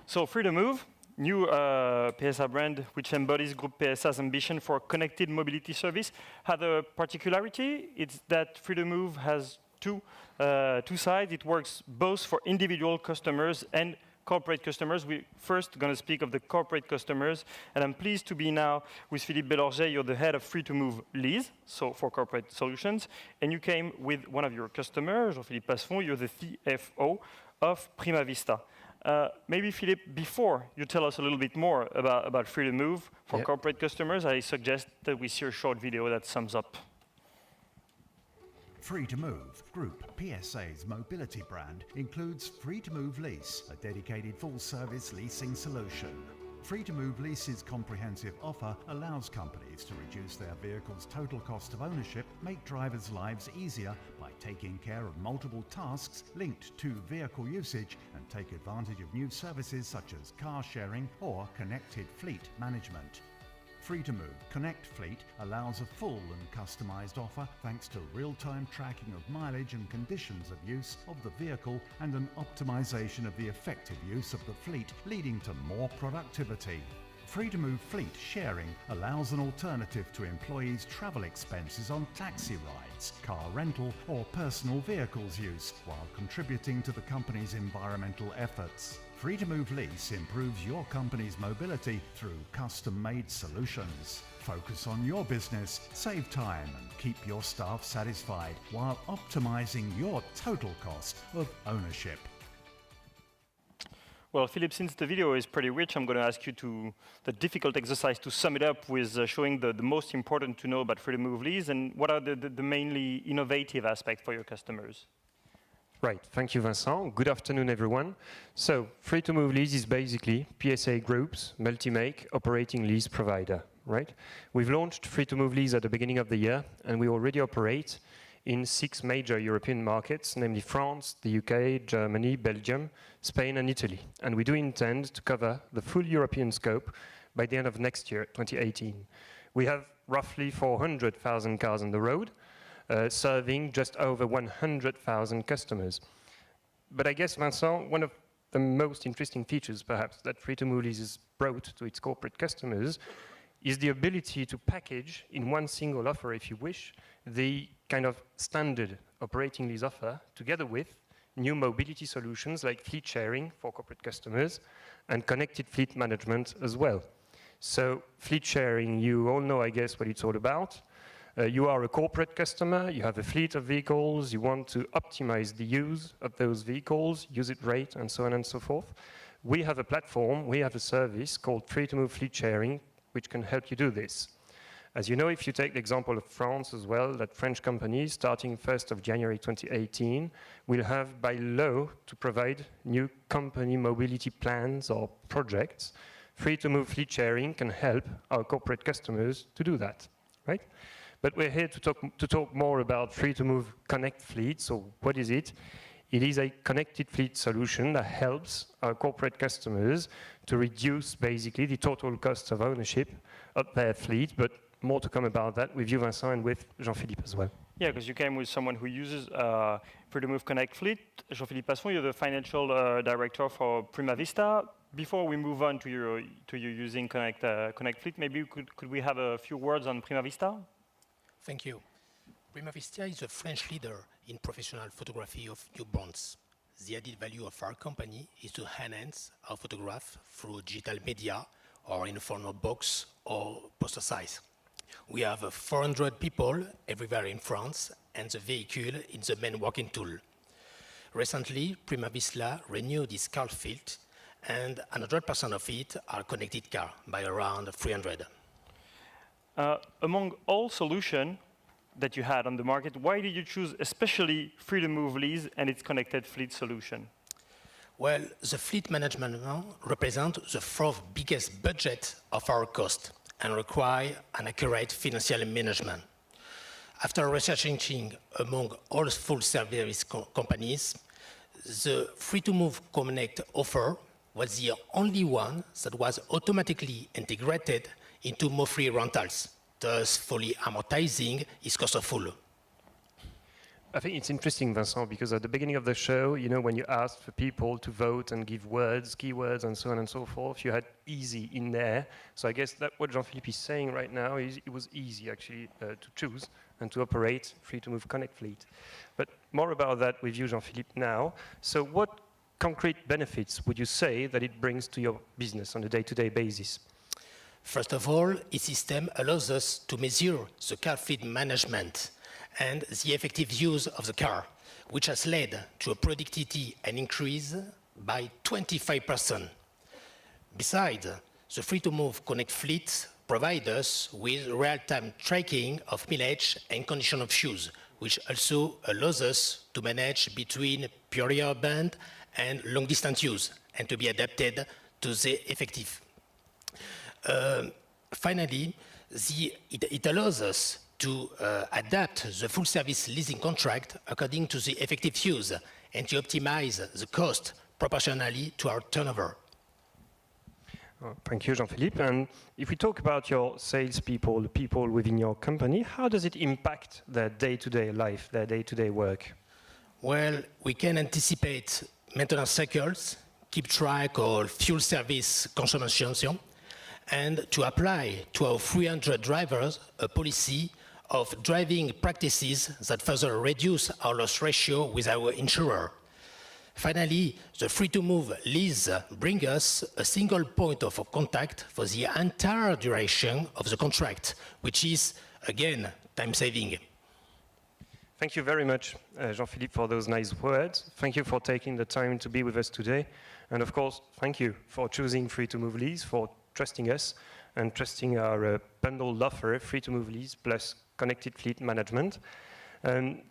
Speaker 1: So Free2Move, new PSA brand which embodies Groupe PSA's ambition for connected mobility service, had a particularity. It's that Free2Move has two sides. It works both for individual customers and corporate customers. We're first going to speak of the corporate customers, and I'm pleased to be now with Philippe Bellorget. You're the head of Free2Move Lease, so for corporate solutions, and you came with one of your customers, Jean-Philippe Passefond. You're the CFO of Prima Vista. Maybe, Philippe, before you tell us a little bit more about Free2Move for corporate customers, I suggest that we see a short video that sums up.
Speaker 11: Free2Move, Groupe PSA's mobility brand, includes Free2Move Lease, a dedicated full-service leasing solution. Free2Move Lease's comprehensive offer allows companies to reduce their vehicle's total cost of ownership, make drivers' lives easier by taking care of multiple tasks linked to vehicle usage, and take advantage of new services such as car sharing or connected fleet management. Free2Move Connect Fleet allows a full and customised offer thanks to real-time tracking of mileage and conditions of use of the vehicle and an optimisation of the effective use of the fleet, leading to more productivity. Free2Move Fleet Sharing allows an alternative to employees' travel expenses on taxi rides, car rental or personal vehicles use, while contributing to the company's environmental efforts. Free2Move Lease improves your company's mobility through custom-made solutions. Focus on your business, save time and keep your staff satisfied while optimizing your total cost of ownership.
Speaker 1: Well, Philippe, since the video is pretty rich, I'm going to ask you the difficult exercise to sum it up with showing the most important to know about Free2Move Lease and what are the mainly innovative aspects for your customers.
Speaker 12: Right, thank you, Vincent. Good afternoon, everyone. So, Free2Move Lease is basically PSA Group's multi-make operating lease provider, right? We've launched Free2Move Lease at the beginning of the year, and we already operate in 6 major European markets, namely France, the UK, Germany, Belgium, Spain, and Italy. And we do intend to cover the full European scope by the end of next year, 2018. We have roughly 400,000 cars on the road, serving just over 100,000 customers. But I guess, Vincent, one of the most interesting features, perhaps, that Free2Move Lease has brought to its corporate customers is the ability to package in one single offer, if you wish, the kind of standard operating lease offer together with new mobility solutions like fleet sharing for corporate customers and connected fleet management as well. So fleet sharing, you all know, I guess, what it's all about. You are a corporate customer, you have a fleet of vehicles, you want to optimize the use of those vehicles, use it rate, and so on and so forth. We have a platform, we have a service called Free2Move Fleet Sharing, which can help you do this. As you know, if you take the example of France as well, that French companies, starting 1st of January 2018, will have by law to provide new company mobility plans or projects. Free2Move Fleet Sharing can help our corporate customers to do that, right? But we're here to talk more about Free2Move Connect Fleet. So what is it? It is a connected fleet solution that helps our corporate customers to reduce basically the total cost of ownership of their fleet, but more to come about that with you, Vincent, and with Jean-Philippe as well.
Speaker 1: Yeah, because you came with someone who uses Free2Move Connect Fleet. Jean-Philippe Passon, you're the financial director for Prima Vista. Before we move on to your using Connect Fleet, maybe could we have a few words on Prima Vista?
Speaker 13: Thank you. Prima Vista is a French leader in professional photography of newborns. The added value of our company is to enhance our photograph through digital media or in a formal box or poster size. We have 400 people everywhere in France, and the vehicle is the main working tool. Recently, Prima Vista renewed its car fleet, and 100% of it are connected cars by around 300.
Speaker 1: Among all solutions that you had on the market, why did you choose especially Free2Move Lease and its connected fleet solution?
Speaker 13: Well, the fleet management represents the 4th biggest budget of our cost and require an accurate financial management. After researching among all full-service companies, the Free2Move Connect offer was the only one that was automatically integrated into MoFree rentals, thus fully amortizing its cost of full.
Speaker 12: I think it's interesting, Vincent, because at the beginning of the show, you know, when you asked for people to vote and give words, keywords, and so on and so forth, you had easy in there. So I guess that what Jean-Philippe is saying right now is it was easy, actually, to choose and to operate Free2Move Connect Fleet. But more about that with you, Jean-Philippe, now. So what concrete benefits would you say that it brings to your business on a day-to-day basis?
Speaker 13: First of all, its system allows us to measure the car fleet management and the effective use of the car, which has led to a productivity and increase by 25%. Besides, the Free2Move Connect Fleet provides us with real-time tracking of mileage and condition of use, which also allows us to manage between purely urban and long-distance use, and to be adapted to the effective. Finally, it allows us to adapt the full-service leasing contract according to the effective use and to optimize the cost proportionally to our turnover.
Speaker 12: Thank you, Jean-Philippe. And if we talk about your salespeople, the people within your company, how does it impact their day-to-day life, their day-to-day work?
Speaker 13: Well, we can anticipate maintenance cycles, keep track of fuel service consumption, and to apply to our 300 drivers a policy of driving practices that further reduce our loss ratio with our insurer. Finally, the free-to-move lease brings us a single point of contact for the entire duration of the contract, which is, again, time-saving.
Speaker 12: Thank you very much, Jean-Philippe, for those nice words. Thank you for taking the time to be with us today. And of course, thank you for choosing free-to-move lease, for trusting us and trusting our bundled offer, free-to-move lease plus connected fleet management.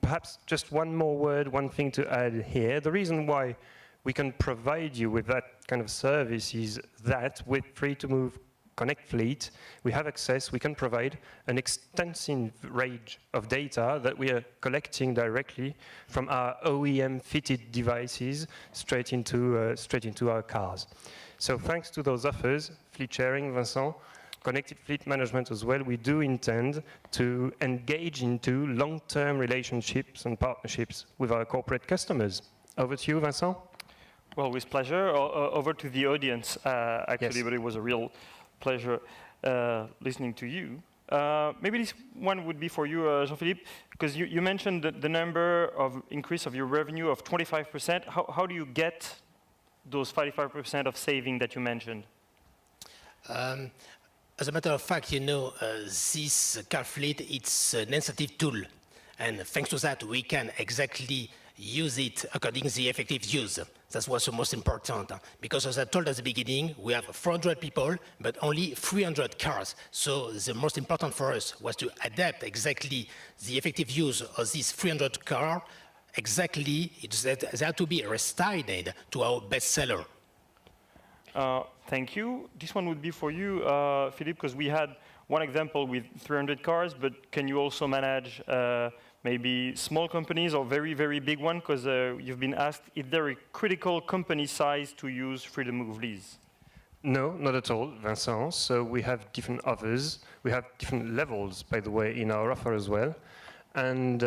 Speaker 12: Perhaps just one more word, one thing to add here. The reason why we can provide you with that kind of service is that with free-to-move Connect Fleet, we have access, we can provide an extensive range of data that we are collecting directly from our OEM-fitted devices straight into our cars. So thanks to those offers, fleet sharing, Vincent, connected fleet management as well, we do intend to engage into long-term relationships and partnerships with our corporate customers. Over to you, Vincent.
Speaker 1: Well, with pleasure. Over to the audience, actually, yes. But it was a real pleasure listening to you. Maybe this one would be for you, Jean-Philippe, because you mentioned the number of increase of your revenue of 25%. How do you get those 55% of saving that you mentioned?
Speaker 13: As a matter of fact, you know, this car fleet, it's an incentive tool. And thanks to that, we can exactly use it according to the effective use. That's what's the most important. Because as I told at the beginning, we have 400 people, but only 300 cars. So the most important for us was to adapt exactly the effective use of these 300 cars. Exactly, they have to be restyed to our best seller.
Speaker 1: Thank you. This one would be for you, Philippe, because we had one example with 300 cars, but can you also manage maybe small companies or very, very big one? Because you've been asked, is there a critical company size to use free-to-move lease?
Speaker 12: No, not at all, Vincent. So we have different offers. We have different levels, by the way, in our offer as well. And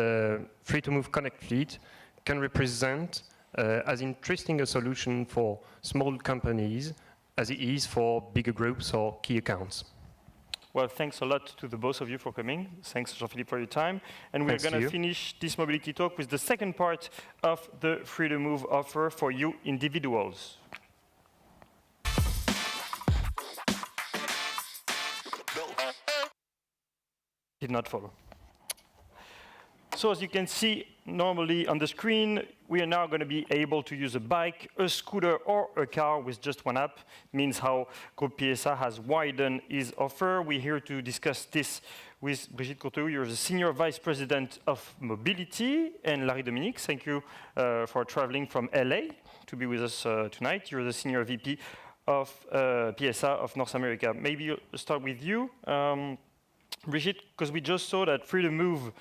Speaker 12: free-to-move Connect Fleet can represent as interesting a solution for small companies as it is for bigger groups or key accounts.
Speaker 1: Well, thanks a lot to the both of you for coming. Thanks, Jean-Philippe, for your time. And we're going to finish this mobility talk with the second part of the free-to-move offer for you individuals. Did not follow. So as you can see normally on the screen, we are now going to be able to use a bike, a scooter, or a car with just one app. It means how Groupe PSA has widened its offer. We're here to discuss this with Brigitte Courteau. You're the Senior Vice President of Mobility. And Larry Dominique, thank you for traveling from LA to be with us tonight. You're the Senior VP of PSA of North America. Maybe I'll start with you. Brigitte, because we just saw that free-to-move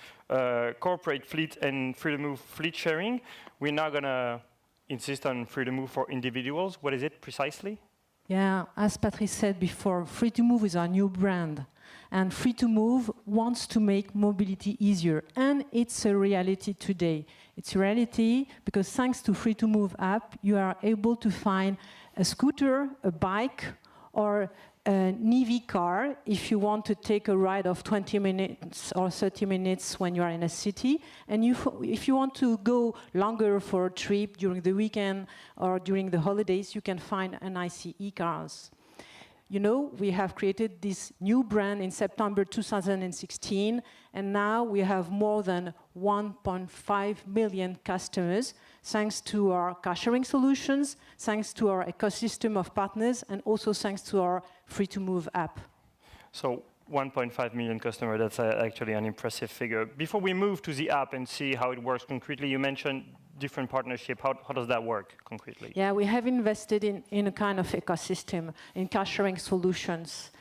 Speaker 1: corporate fleet and free-to-move fleet sharing, we're now going to insist on free-to-move for individuals. What is it precisely?
Speaker 14: Yeah, as Patrice said before, free-to-move is our new brand. And free-to-move wants to make mobility easier. And it's a reality today. It's a reality because thanks to free-to-move app, you are able to find a scooter, a bike, or an EV car if you want to take a ride of 20 minutes or 30 minutes when you are in a city. And if you want to go longer for a trip during the weekend or during the holidays, you can find an ICE cars. You know, we have created this new brand in September 2016, and now we have more than 1.5 million customers, thanks to our car sharing solutions, thanks to our ecosystem of partners, and also thanks to our free-to-move app.
Speaker 1: So 1.5 million customers, that's actually an impressive figure. Before we move to the app and see how it works concretely, you mentioned different partnership. How does that work concretely?
Speaker 14: Yeah, we have invested in a kind of ecosystem, in car sharing solutions.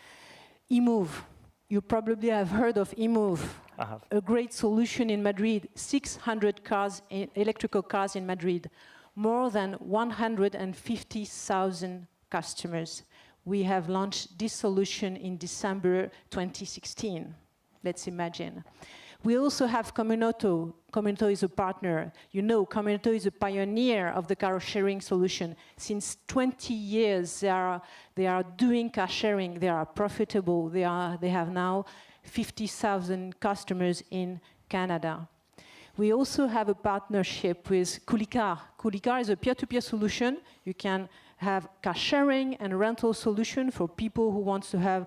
Speaker 14: eMove, you probably have heard of eMove.
Speaker 1: I have.
Speaker 14: A great solution in Madrid, 600 cars, electrical cars in Madrid, more than 150,000 customers. We have launched this solution in December 2016. Let's imagine. We also have Communauto. Communauto is a partner. You know, Communauto is a pioneer of the car sharing solution. Since 20 years, they are doing car sharing. They are profitable. They have now 50,000 customers in Canada. We also have a partnership with Kulikar. Kulikar is a peer-to-peer solution. You can have car sharing and rental solution for people who want to have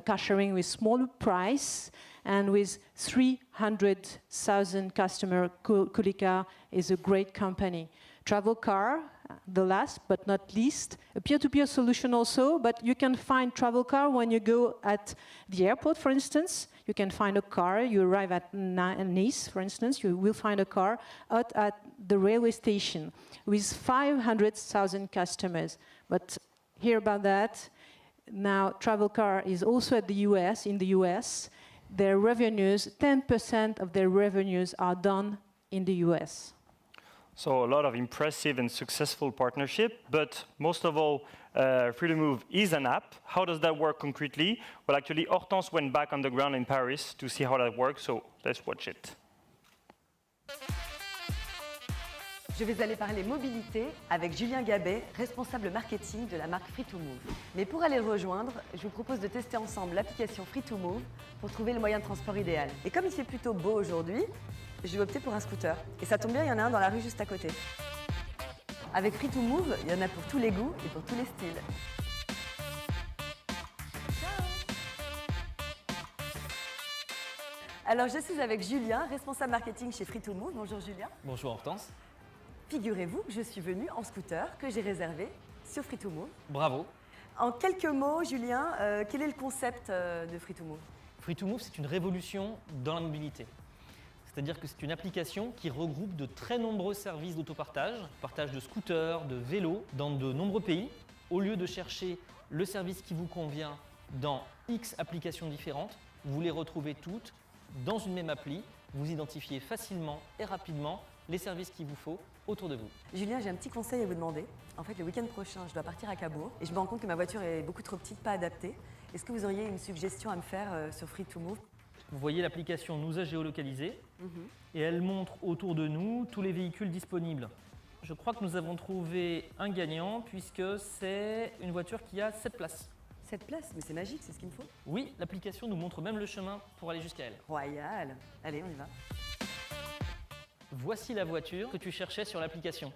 Speaker 14: car sharing with smaller price. And with 300,000 customers, Kulikar is a great company. Travel car, the last but not least, a peer-to-peer solution also, but you can find travel car when you go at the airport, for instance. You can find a car, you arrive at Nice, for instance, you will find a car out at the railway station with 500,000 customers. But hear about that. Now, travel car is also in the US. Their revenues, 10% of their revenues are done in the US.
Speaker 1: So a lot of impressive and successful partnership, but most of all, Free2move is an app. How does that work concretely? Well, actually, Hortense went back on the ground in Paris to see how that works, so let's watch it.
Speaker 5: Je vais aller parler mobilité avec Julien Gabet, responsable marketing de la marque Free2move. Mais pour aller le rejoindre, je vous propose de tester ensemble l'application Free2move pour trouver le moyen de transport idéal. Et comme il fait plutôt beau aujourd'hui, je vais opter pour un scooter. Et ça tombe bien, il y en a un dans la rue juste à côté. Avec Free2move, il y en a pour tous les goûts et pour tous les styles. Alors, je suis avec Julien, responsable marketing chez Free2move. Bonjour Julien.
Speaker 15: Bonjour Hortense.
Speaker 5: Figurez-vous que je suis venue en scooter que j'ai réservé sur Free2move.
Speaker 15: Bravo.
Speaker 5: En quelques mots, Julien, quel est le concept de Free2move?
Speaker 15: Free2move, c'est une révolution dans la mobilité. C'est-à-dire que c'est une application qui regroupe de très nombreux services d'autopartage, partage de scooters, de vélos, dans de nombreux pays. Au lieu de chercher le service qui vous convient dans X applications différentes, vous les retrouvez toutes dans une même appli. Vous identifiez facilement et rapidement les services qu'il vous faut autour de vous.
Speaker 5: Julien, j'ai un petit conseil à vous demander. En fait, le week-end prochain, je dois partir à Cabourg et je me rends compte que ma voiture est beaucoup trop petite, pas adaptée. Est-ce que vous auriez une suggestion à me faire sur Free2move?
Speaker 15: Vous voyez, l'application nous a géolocalisé et elle montre autour de nous tous les véhicules disponibles. Je crois que nous avons trouvé un gagnant puisque c'est une voiture qui a 7 places.
Speaker 5: 7 places? Mais c'est magique, c'est ce qu'il me faut.
Speaker 15: Oui, l'application nous montre même le chemin pour aller jusqu'à elle.
Speaker 5: Royal. Allez, on y va.
Speaker 15: Voici la voiture que tu cherchais sur l'application.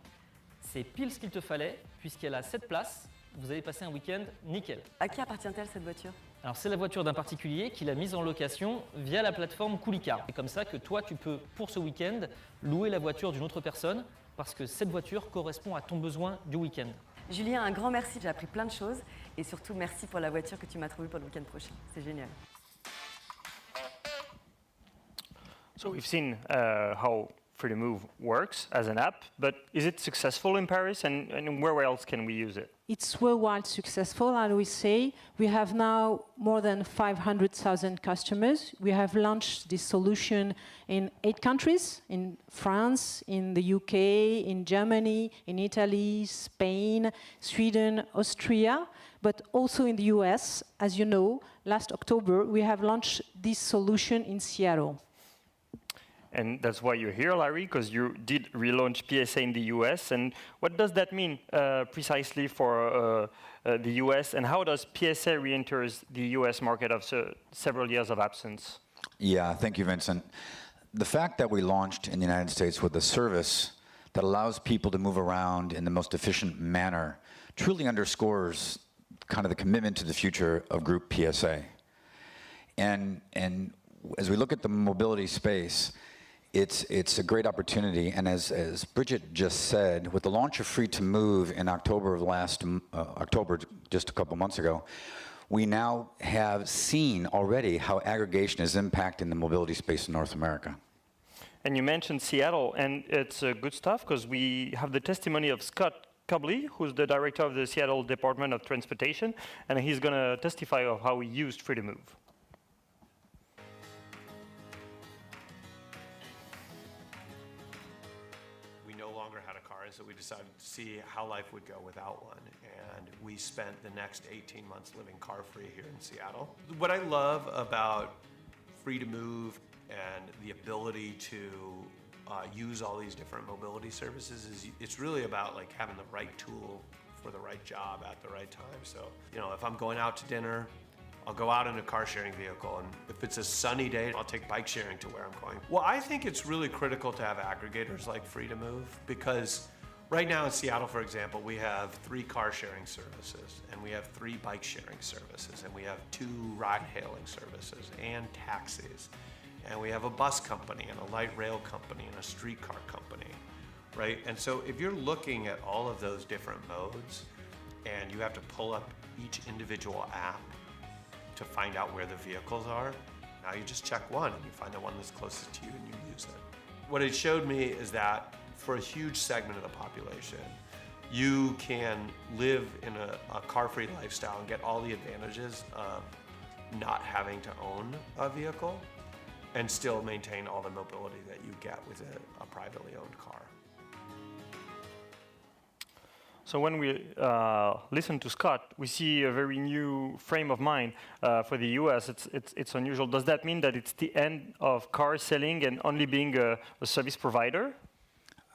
Speaker 15: C'est pile ce qu'il te fallait, puisqu'elle a 7 places. Vous allez passer un week-end nickel.
Speaker 5: À qui appartient-elle cette voiture?
Speaker 15: Alors c'est la voiture d'un particulier qui l'a mise en location via la plateforme Kulikar. C'est comme ça que toi, tu peux, pour ce week-end, louer la voiture d'une autre personne, parce que cette voiture correspond à ton besoin du week-end.
Speaker 5: Julien, un grand merci, j'ai appris plein de choses. Et surtout, merci pour la voiture que tu m'as trouvée pour le week-end prochain. C'est génial.
Speaker 1: So we've seen how Free2move works as an app, but is it successful in Paris, and where else can we use it?
Speaker 14: It's worldwide successful, I would say. We have now more than 500,000 customers. We have launched this solution in 8 countries, in France, in the UK, in Germany, in Italy, Spain, Sweden, Austria, but also in the US. As you know, last October, we have launched this solution in Seattle.
Speaker 1: And that's why you're here, Larry, because you did relaunch PSA in the US. And what does that mean precisely for the US? And how does PSA re-enter the US market after several years of absence?
Speaker 16: Yeah, thank you, Vincent. The fact that we launched in the United States with a service that allows people to move around in the most efficient manner truly underscores kind of the commitment to the future of Groupe PSA. And as we look at the mobility space, it's a great opportunity, and as Bridget just said, with the launch of Free2move in October of October, just a couple months ago, we now have seen already how aggregation is impacting the mobility space in North America.
Speaker 1: And you mentioned Seattle, and it's good stuff because we have the testimony of Scott Cobley, who's the director of the Seattle Department of Transportation, and he's going to testify of how he used Free2Move.
Speaker 17: We no longer had a car, so we decided to see how life would go without one. And we spent the next 18 months living car-free here in Seattle. What I love about Free2Move and the ability to use all these different mobility services is it's really about like having the right tool for the right job at the right time. So, you know, if I'm going out to dinner, I'll go out in a car sharing vehicle, and if it's a sunny day, I'll take bike sharing to where I'm going. Well, I think it's really critical to have aggregators like Free2Move because right now in Seattle, for example, we have 3 car sharing services, and we have 3 bike sharing services, and we have 2 ride hailing services and taxis. And we have a bus company and a light rail company and a streetcar company, right? And so if you're looking at all of those different modes and you have to pull up each individual app to find out where the vehicles are, now you just check one and you find the one that's closest to you and you use it. What it showed me is that for a huge segment of the population, you can live in a car-free lifestyle and get all the advantages of not having to own a vehicle and still maintain all the mobility that you get with a privately owned car.
Speaker 1: So when we listen to Scott, we see a very new frame of mind for the US. It's unusual. Does that mean that it's the end of car selling and only being a service provider?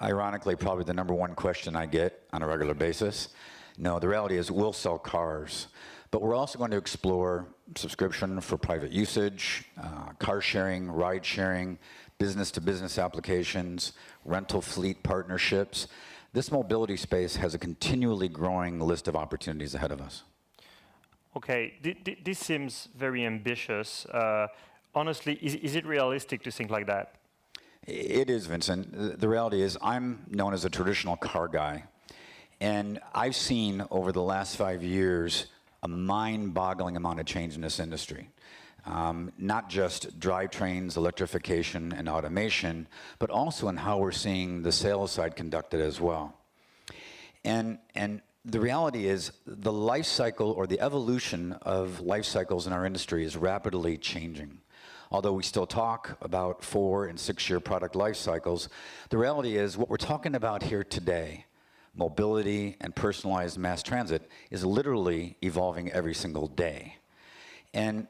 Speaker 16: Ironically, probably the #1 question I get on a regular basis. No, the reality is we'll sell cars, but we're also going to explore subscription for private usage, car sharing, ride sharing, business-to-business applications, rental fleet partnerships. This mobility space has a continually growing list of opportunities ahead of us.
Speaker 1: Okay, this seems very ambitious. Honestly, is it realistic to think like that?
Speaker 16: It is, Vincent. The reality is I'm known as a traditional car guy. And I've seen over the last 5 years a mind-boggling amount of change in this industry. Not just drivetrains, electrification, and automation, but also in how we're seeing the sales side conducted as well. And the reality is the life cycle or the evolution of life cycles in our industry is rapidly changing. Although we still talk about 4- and 6-year product life cycles, the reality is what we're talking about here today, mobility and personalized mass transit, is literally evolving every single day. And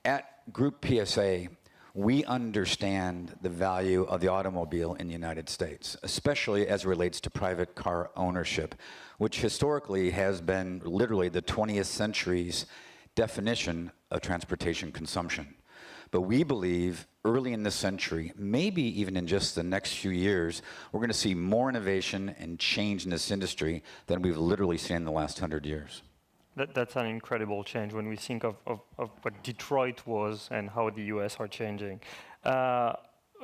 Speaker 16: at Groupe PSA, we understand the value of the automobile in the United States, especially as it relates to private car ownership, which historically has been literally the 20th century's definition of transportation consumption. But we believe early in this century, maybe even in just the next few years, we're going to see more innovation and change in this industry than we've literally seen in the last 100 years.
Speaker 1: That's an incredible change when we think of what Detroit was and how the US are changing. A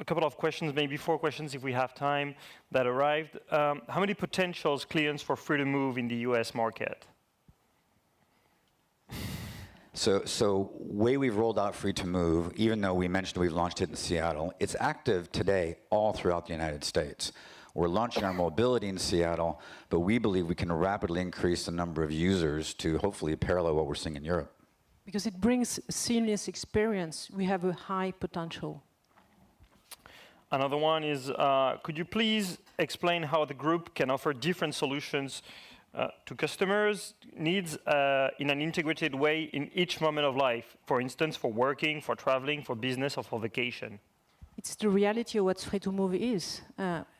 Speaker 1: couple of questions, maybe 4 questions if we have time, that arrived. How many potential clients for Free2Move in the US market?
Speaker 16: So way we've rolled out Free2Move, even though we mentioned we've launched it in Seattle, it's active today all throughout the United States. We're launching our mobility in Seattle, but we believe we can rapidly increase the number of users to hopefully parallel what we're seeing in Europe.
Speaker 14: Because it brings seamless experience, we have a high potential.
Speaker 1: Another one is, could you please explain how the group can offer different solutions to customers' needs in an integrated way in each moment of life, for instance, for working, for traveling, for business, or for vacation?
Speaker 14: It's the reality of what Free2Move is.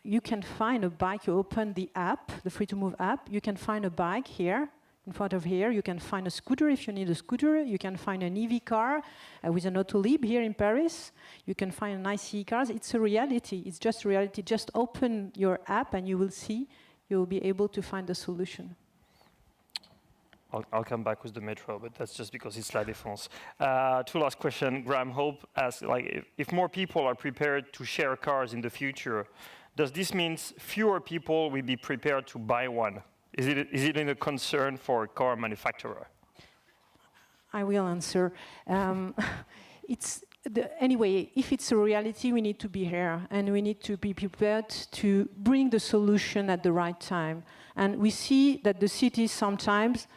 Speaker 14: You can find a bike, you open the app, the Free2Move app, you can find a bike here, in front of here, you can find a scooter if you need a scooter, you can find an EV car with an Autolib here in Paris, you can find nice e-cars. It's a reality, it's just a reality. Just open your app and you will see, you will be able to find a solution.
Speaker 1: I'll come back with the metro, but that's just because it's La Défense. 2 last question. Graham Hope asks, if more people are prepared to share cars in the future, does this mean fewer people will be prepared to buy one? Is it a concern for a car manufacturer?
Speaker 14: I will answer. Anyway, if it's a reality, we need to be here, and we need to be prepared to bring the solution at the right time. And we see that the city sometimes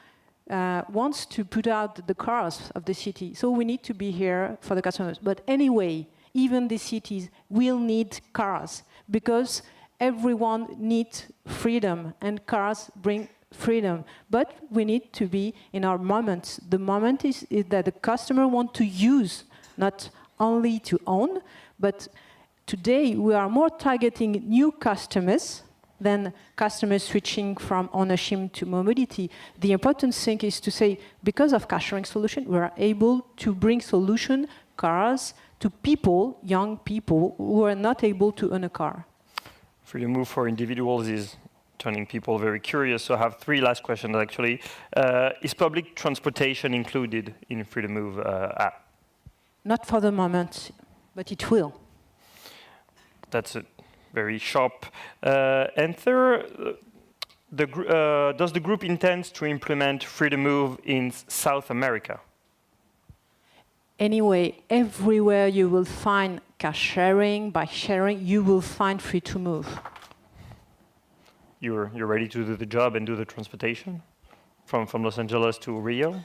Speaker 14: wants to put out the cars of the city, so we need to be here for the customers. But anyway, even the cities will need cars, because everyone needs freedom, and cars bring freedom. But we need to be in our moment. The moment is that the customer wants to use, not only to own, but today we are more targeting new customers than customers switching from ownership to mobility. The important thing is to say, because of car sharing solution, we are able to bring solution, cars, to people, young people, who are not able to own a car.
Speaker 1: Free to move for individuals is turning people very curious, so I have 3 last questions actually. Is public transportation included in Free to Move app?
Speaker 14: Not for the moment, but it will.
Speaker 1: That's a very sharp answer. Does the group intend to implement Free to Move in South America?
Speaker 14: Anyway, everywhere you will find car sharing, bike sharing, you will find Free to Move.
Speaker 1: You're ready to do the job and do the transportation from Los Angeles to Rio?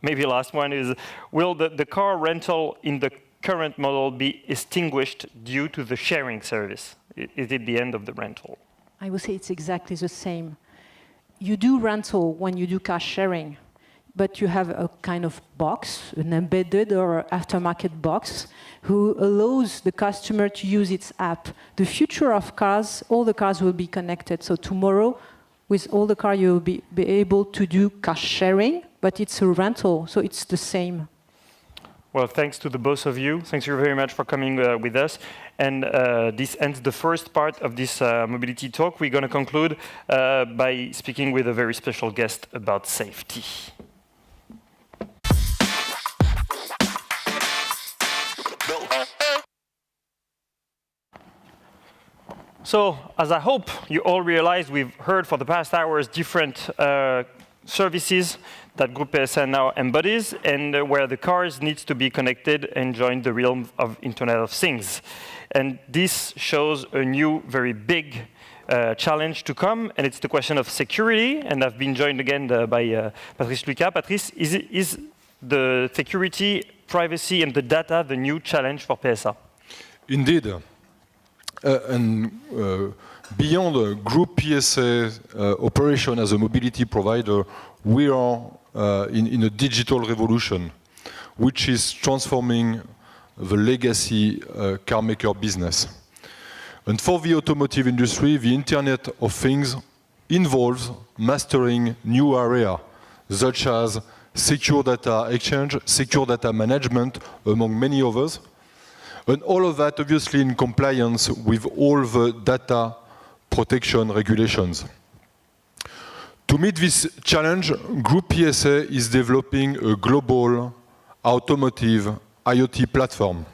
Speaker 1: Maybe last one is, will the car rental in the current model be extinguished due to the sharing service? Is it the end of the rental?
Speaker 14: I would say it's exactly the same. You do rental when you do car sharing, but you have a kind of box, an embedded or aftermarket box, who allows the customer to use its app. The future of cars, all the cars will be connected. So tomorrow, with all the cars, you will be able to do car sharing, but it's a rental, so it's the same.
Speaker 1: Well, thanks to the both of you. Thanks you very much for coming with us. And this ends the first part of this mobility talk. We're going to conclude by speaking with a very special guest about safety. So, as I hope you all realize, we've heard for the past hours different services that Groupe PSA now embodies, and where the cars needs to be connected and join the realm of Internet of Things. And this shows a new, very big challenge to come, and it's the question of security. And I've been joined again by Patrice Lucas. Patrice, is the security, privacy, and the data the new challenge for PSA?
Speaker 2: Indeed. Beyond Groupe PSA operation as a mobility provider, we are in a digital revolution, which is transforming the legacy car maker business. And for the automotive industry, the Internet of Things involves mastering new areas, such as secure data exchange, secure data management, among many others. And all of that obviously in compliance with all the data protection regulations. To meet this challenge, Groupe PSA is developing a global automotive IoT platform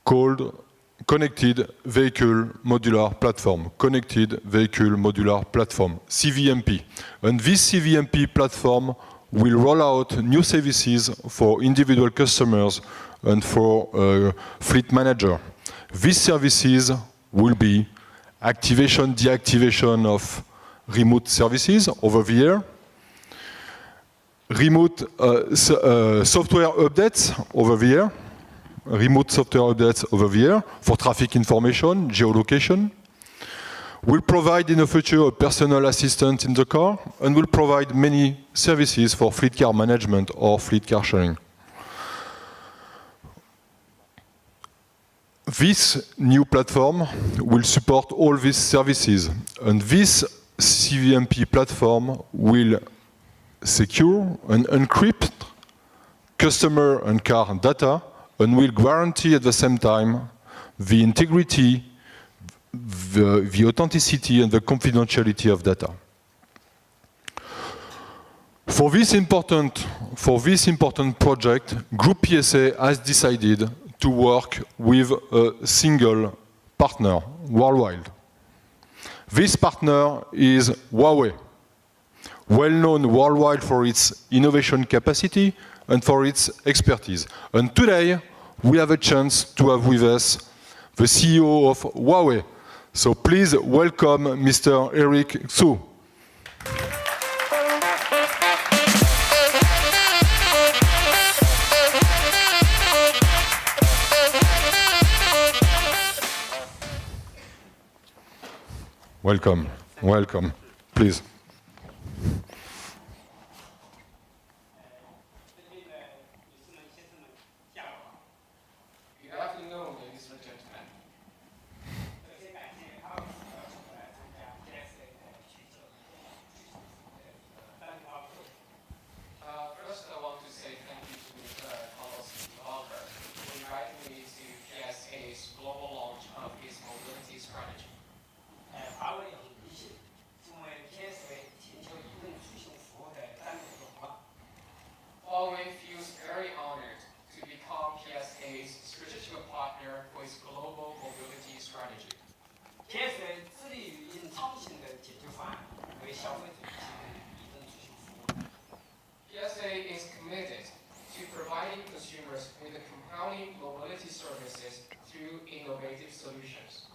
Speaker 2: called Connected Vehicle Modular Platform, Connected Vehicle Modular Platform, CVMP. And this CVMP platform will roll out new services for individual customers and for fleet manager. These services will be activation, deactivation of remote services over the air, remote software updates over the air, remote software updates over the air for traffic information, geolocation. We'll provide in the future a personal assistant in the car, and we'll provide many services for fleet car management or fleet car sharing. This new platform will support all these services, and this CVMP platform will secure and encrypt customer and car data, and will guarantee at the same time the integrity, the authenticity and the confidentiality of data. For this important project, Groupe PSA has decided to work with a single partner worldwide. This partner is Huawei. well known worldwide for its innovation capacity and for its expertise. And today, we have a chance to have with us the CEO of Huawei. So please welcome Mr. Eric Xu. Welcome, welcome, please.
Speaker 18: Good afternoon, ladies and gentlemen. First, I want to say thank you to Mr. Autobutler for inviting me to PSA's global launch of its mobility strategy. Huawei feels very honored to become PSA's strategic partner for its global mobility strategy. PSA is committed to providing consumers with compelling mobility services through innovative solutions.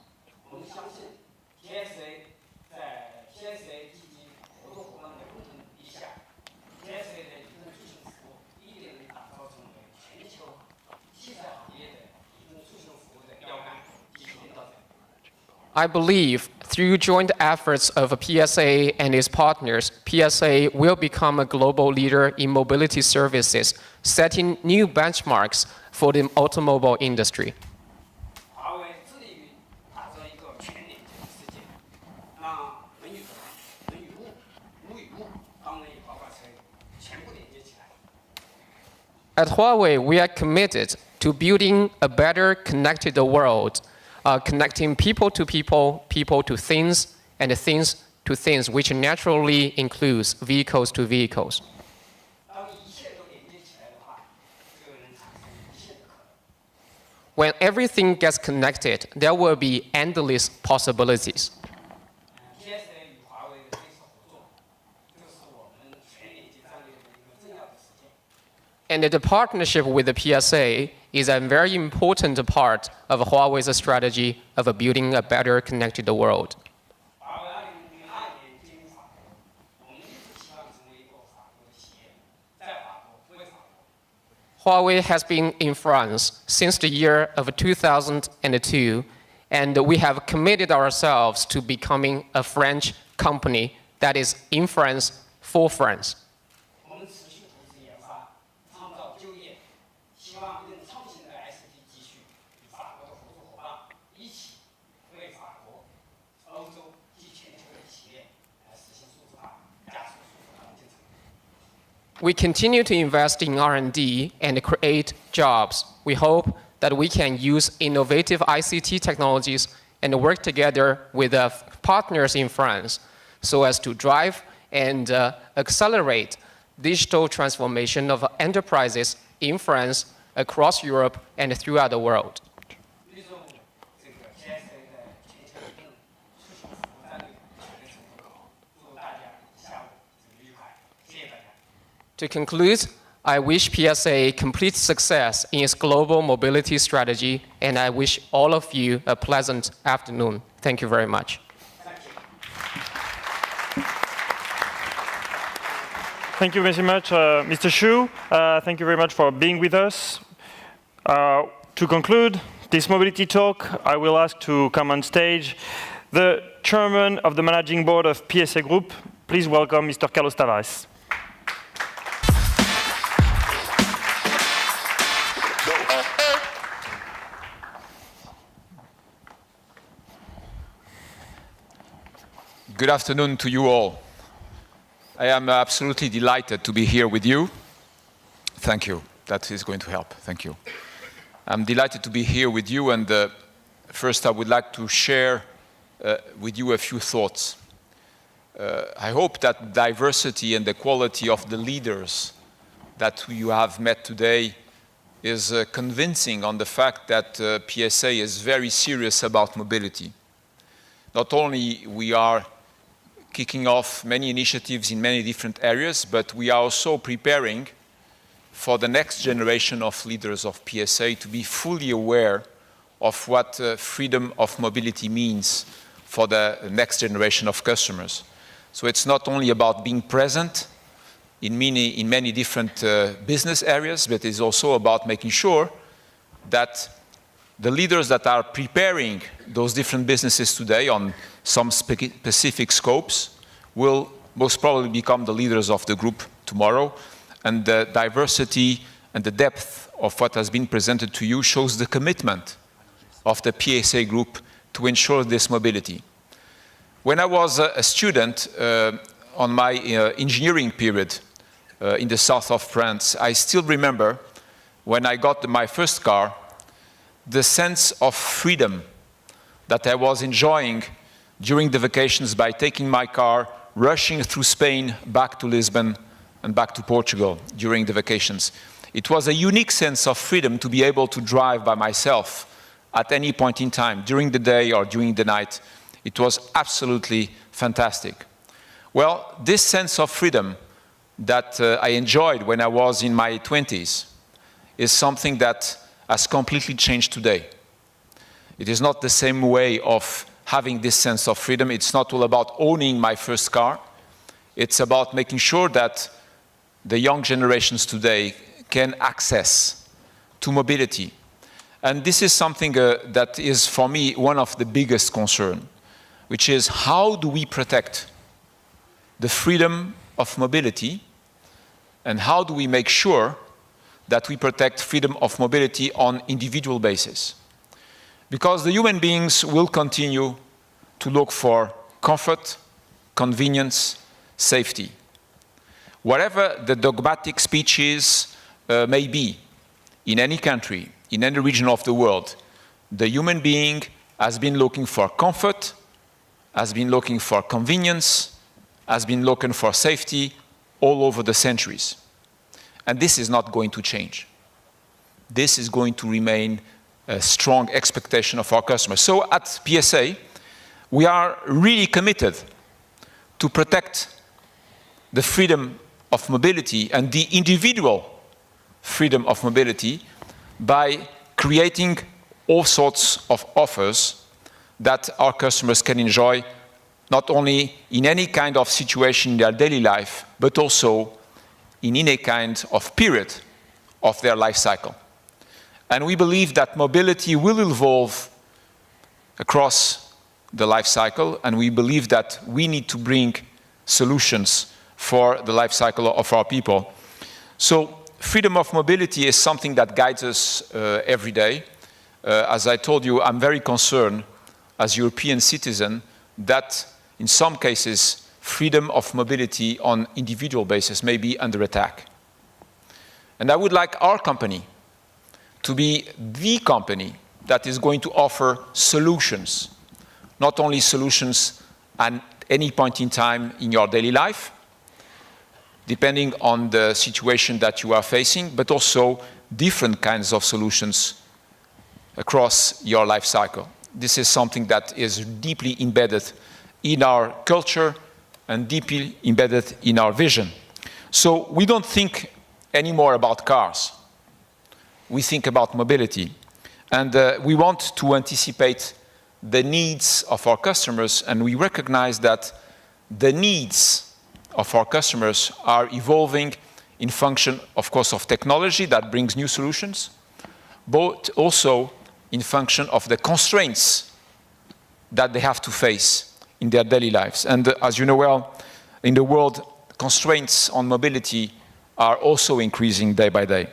Speaker 18: I believe through joint efforts of PSA and its partners, PSA will become a global leader in mobility services, setting new benchmarks for the automobile industry. At Huawei, we are committed to building a better connected world, connecting people to people, people to things, and things to things, which naturally includes vehicles to vehicles. When everything gets connected, there will be endless possibilities. And the partnership with the PSA is a very important part of Huawei's strategy of building a better connected world. Huawei has been in France since the year of 2002, and we have committed ourselves to becoming a French company that is in France for France. We continue to invest in R&D and create jobs. We hope that we can use innovative ICT technologies and work together with partners in France so as to drive and accelerate digital transformation of enterprises in France, across Europe, and throughout the world. To conclude, I wish PSA complete success in its global mobility strategy, and I wish all of you a pleasant afternoon. Thank you very much.
Speaker 1: Thank you very much, Mr. Xu. Thank you very much for being with us. To conclude this mobility talk, I will ask to come on stage the chairman of the managing board of PSA Group. Please welcome Mr. Carlos Tavares.
Speaker 19: Good afternoon to you all. I am absolutely delighted to be here with you. Thank you. That is going to help. Thank you. I'm delighted to be here with you, and first I would like to share with you a few thoughts. I hope that diversity and the quality of the leaders that you have met today is convincing on the fact that PSA is very serious about mobility. Not only we are kicking off many initiatives in many different areas, but we are also preparing for the next generation of leaders of PSA to be fully aware of what freedom of mobility means for the next generation of customers. So it's not only about being present in many different business areas, but it's also about making sure that the leaders that are preparing those different businesses today on some specific scopes will most probably become the leaders of the group tomorrow. And the diversity and the depth of what has been presented to you shows the commitment of the PSA group to ensure this mobility. When I was a student on my engineering period in the south of France, I still remember when I got my first car, the sense of freedom that I was enjoying during the vacations by taking my car, rushing through Spain, back to Lisbon, and back to Portugal during the vacations. It was a unique sense of freedom to be able to drive by myself at any point in time, during the day or during the night. It was absolutely fantastic. Well, this sense of freedom that I enjoyed when I was in my 20s is something that has completely changed today. It is not the same way of having this sense of freedom. It's not all about owning my first car. It's about making sure that the young generations today can access to mobility. And this is something that is, for me, one of the biggest concerns, which is how do we protect the freedom of mobility, and how do we make sure that we protect freedom of mobility on individual basis? Because the human beings will continue to look for comfort, convenience, safety. Whatever the dogmatic speeches may be in any country, in any region of the world, the human being has been looking for comfort, has been looking for convenience, has been looking for safety all over the centuries. And this is not going to change. This is going to remain a strong expectation of our customers. So at PSA, we are really committed to protect the freedom of mobility and the individual freedom of mobility by creating all sorts of offers that our customers can enjoy, not only in any kind of situation in their daily life, but also in any kind of period of their life cycle. And we believe that mobility will evolve across the life cycle, and we believe that we need to bring solutions for the life cycle of our people. So freedom of mobility is something that guides us every day. As I told you, I'm very concerned as a European citizen that in some cases, freedom of mobility on individual basis may be under attack. And I would like our company to be the company that is going to offer solutions, not only solutions at any point in time in your daily life, depending on the situation that you are facing, but also different kinds of solutions across your life cycle. This is something that is deeply embedded in our culture and deeply embedded in our vision. So we don't think anymore about cars. We think about mobility. And we want to anticipate the needs of our customers, and we recognize that the needs of our customers are evolving in function, of course, of technology that brings new solutions, but also in function of the constraints that they have to face in their daily lives. And as you know well, in the world, constraints on mobility are also increasing day by day.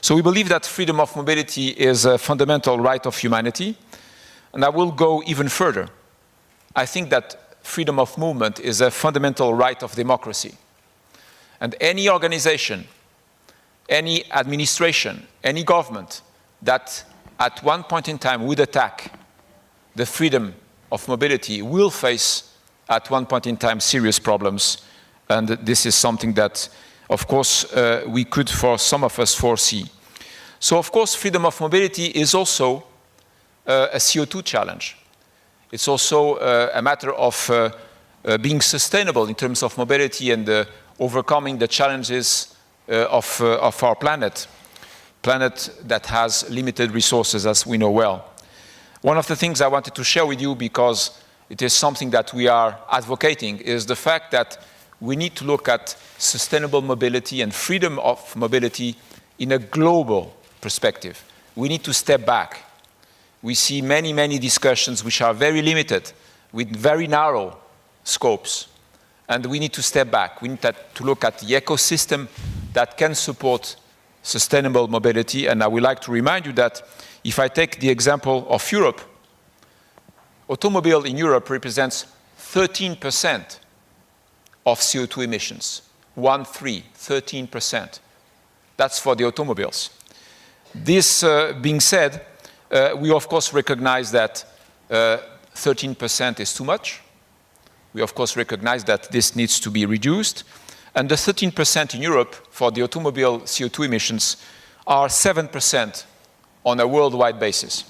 Speaker 19: So we believe that freedom of mobility is a fundamental right of humanity. And I will go even further. I think that freedom of movement is a fundamental right of democracy. And any organization, any administration, any government that at one point in time would attack the freedom of mobility will face at one point in time serious problems. And this is something that, of course, we could, for some of us, foresee. So, of course, freedom of mobility is also a CO2 challenge. It's also a matter of being sustainable in terms of mobility and overcoming the challenges of our planet that has limited resources, as we know well. One of the things I wanted to share with you, because it is something that we are advocating, is the fact that we need to look at sustainable mobility and freedom of mobility in a global perspective. We need to step back. We see many, many discussions which are very limited, with very narrow scopes. And we need to step back. We need to look at the ecosystem that can support sustainable mobility. And I would like to remind you that if I take the example of Europe, automobile in Europe represents 13% of CO2 emissions. 13%. That's for the automobiles. This being said, we of course recognize that 13% is too much. We of course recognize that this needs to be reduced. And the 13% in Europe for the automobile CO2 emissions are 7% on a worldwide basis.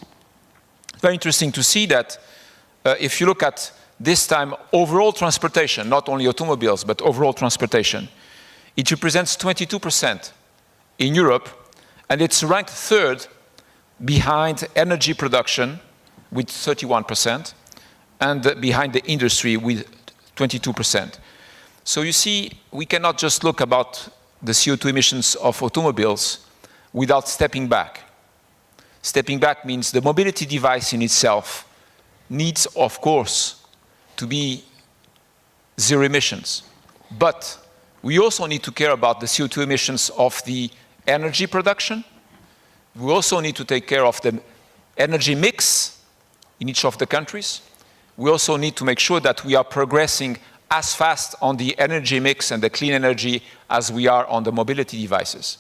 Speaker 19: Very interesting to see that if you look at this time overall transportation, not only automobiles, but overall transportation, it represents 22% in Europe, and it's ranked third behind energy production with 31%, and behind the industry with 22%. So you see, we cannot just look about the CO2 emissions of automobiles without stepping back. Stepping back means the mobility device in itself needs, of course, to be zero emissions. But we also need to care about the CO2 emissions of the energy production. We also need to take care of the energy mix in each of the countries. We also need to make sure that we are progressing as fast on the energy mix and the clean energy as we are on the mobility devices.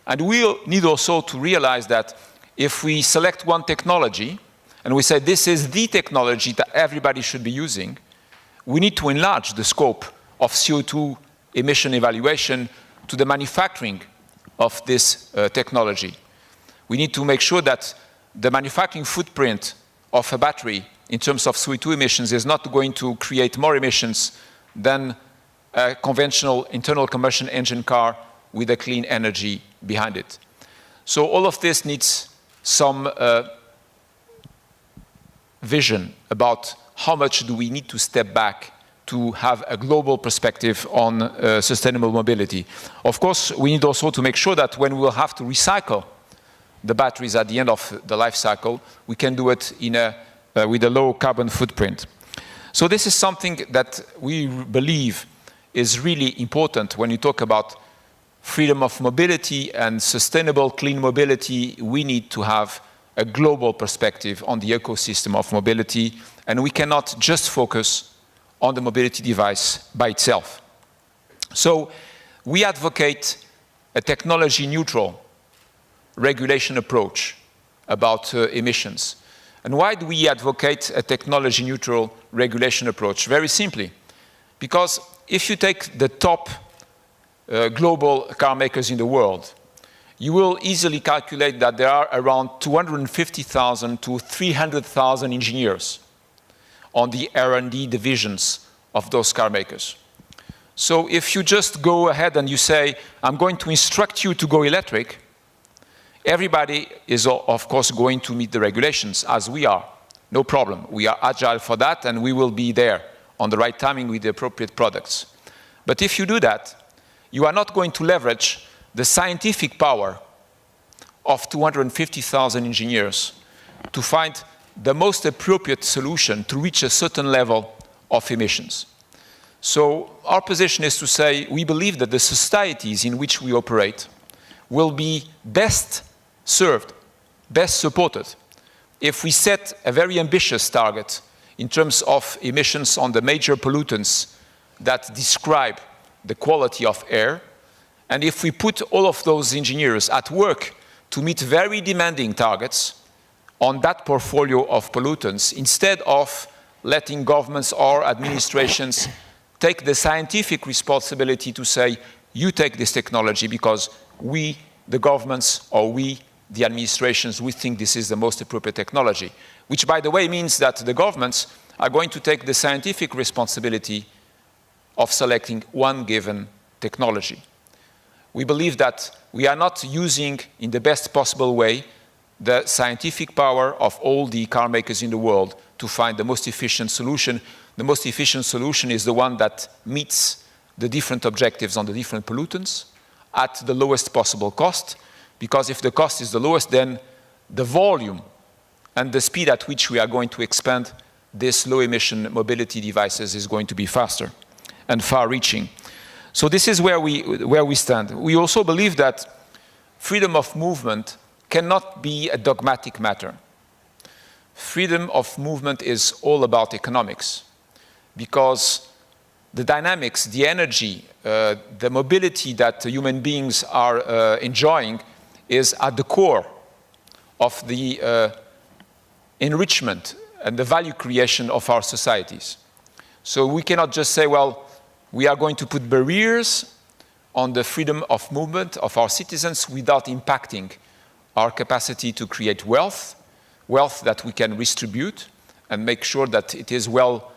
Speaker 19: And we need also to realize that if we select one technology and we say this is the technology that everybody should be using, we need to enlarge the scope of CO2 emission evaluation to the manufacturing of this technology. We need to make sure that the manufacturing footprint of a battery in terms of CO2 emissions is not going to create more emissions than a conventional internal combustion engine car with a clean energy behind it. So all of this needs some vision about how much do we need to step back to have a global perspective on sustainable mobility. Of course, we need also to make sure that when we will have to recycle the batteries at the end of the life cycle, we can do it in with a low carbon footprint. So this is something that we believe is really important when you talk about freedom of mobility and sustainable clean mobility. We need to have a global perspective on the ecosystem of mobility, and we cannot just focus on the mobility device by itself. So we advocate a technology-neutral regulation approach about emissions. And why do we advocate a technology-neutral regulation approach? Very simply, because if you take the top global car makers in the world, you will easily calculate that there are around 250,000 to 300,000 engineers on the R&D divisions of those car makers. So if you just go ahead and you say, I'm going to instruct you to go electric, everybody is, of course, going to meet the regulations, as we are. No problem. We are agile for that, and we will be there on the right timing with the appropriate products. But if you do that, you are not going to leverage the scientific power of 250,000 engineers to find the most appropriate solution to reach a certain level of emissions. So our position is to say we believe that the societies in which we operate will be best served, best supported, if we set a very ambitious target in terms of emissions on the major pollutants that describe the quality of air, and if we put all of those engineers at work to meet very demanding targets on that portfolio of pollutants, instead of letting governments or administrations take the scientific responsibility to say, you take this technology because we, the governments, or we, the administrations, we think this is the most appropriate technology. Which, by the way, means that the governments are going to take the scientific responsibility of selecting one given technology. We believe that we are not using in the best possible way the scientific power of all the car makers in the world to find the most efficient solution. The most efficient solution is the one that meets the different objectives on the different pollutants at the lowest possible cost, because if the cost is the lowest, then the volume and the speed at which we are going to expand these low-emission mobility devices is going to be faster and far-reaching. So this is where we stand. We also believe that freedom of movement cannot be a dogmatic matter. Freedom of movement is all about economics, because the dynamics, the energy, the mobility that human beings are enjoying is at the core of the enrichment and the value creation of our societies. So we cannot just say, well, we are going to put barriers on the freedom of movement of our citizens without impacting our capacity to create wealth that we can redistribute and make sure that it is well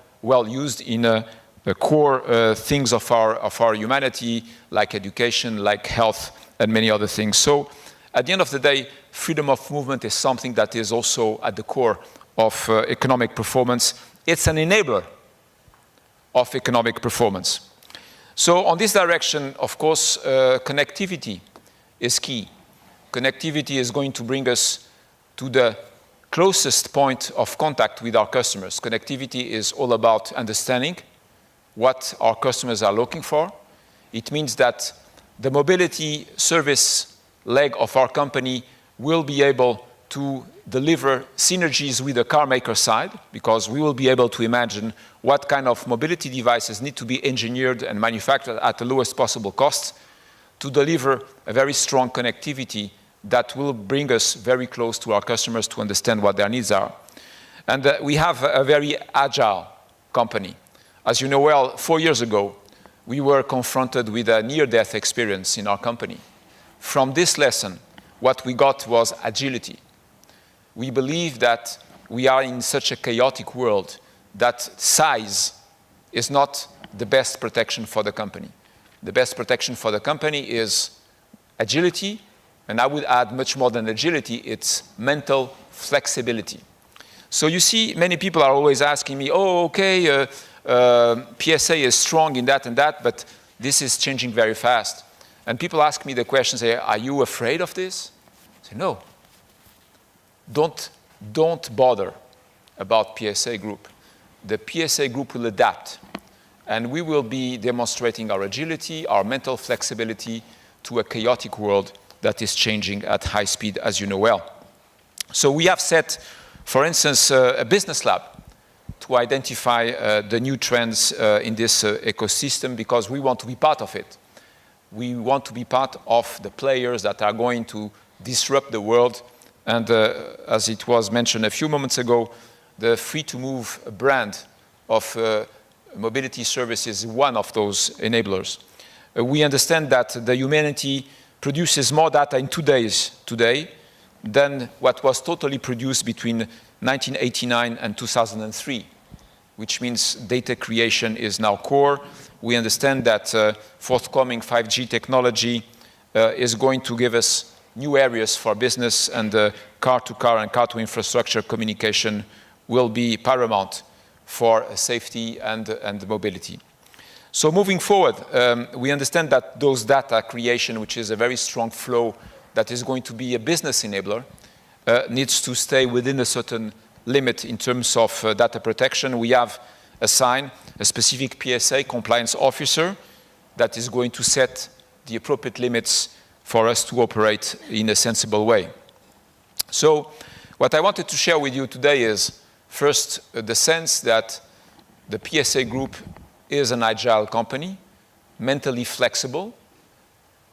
Speaker 19: used in the core things of our humanity, like education, like health, and many other things. So at the end of the day, freedom of movement is something that is also at the core of economic performance. It's an enabler of economic performance. So on this direction, of course, connectivity is key. Connectivity is going to bring us to the closest point of contact with our customers. Connectivity is all about understanding what our customers are looking for. It means that the mobility service leg of our company will be able to deliver synergies with the car maker side, because we will be able to imagine what kind of mobility devices need to be engineered and manufactured at the lowest possible cost to deliver a very strong connectivity that will bring us very close to our customers to understand what their needs are. And we have a very agile company. As you know well, 4 years ago, we were confronted with a near-death experience in our company. From this lesson, what we got was agility. We believe that we are in such a chaotic world that size is not the best protection for the company. The best protection for the company is agility, and I would add much more than agility, it's mental flexibility. So you see, many people are always asking me, oh, okay, PSA is strong in that and that, but this is changing very fast. And people ask me the question, say, are you afraid of this? I say, no. Don't bother about PSA Group. The PSA Group will adapt, and we will be demonstrating our agility, our mental flexibility to a chaotic world that is changing at high speed, as you know well. So we have set, for instance, a business lab to identify the new trends in this ecosystem, because we want to be part of it. We want to be part of the players that are going to disrupt the world. And as it was mentioned a few moments ago, the Free2Move brand of mobility services is one of those enablers. We understand that the humanity produces more data in 2 days today than what was totally produced between 1989 and 2003, which means data creation is now core. We understand that forthcoming 5G technology is going to give us new areas for business, and car-to-car and car-to-infrastructure communication will be paramount for safety and mobility. So moving forward, we understand that those data creation, which is a very strong flow that is going to be a business enabler, needs to stay within a certain limit in terms of data protection. We have assigned a specific PSA compliance officer that is going to set the appropriate limits for us to operate in a sensible way. So what I wanted to share with you today is, first, the sense that the PSA Group is an agile company, mentally flexible,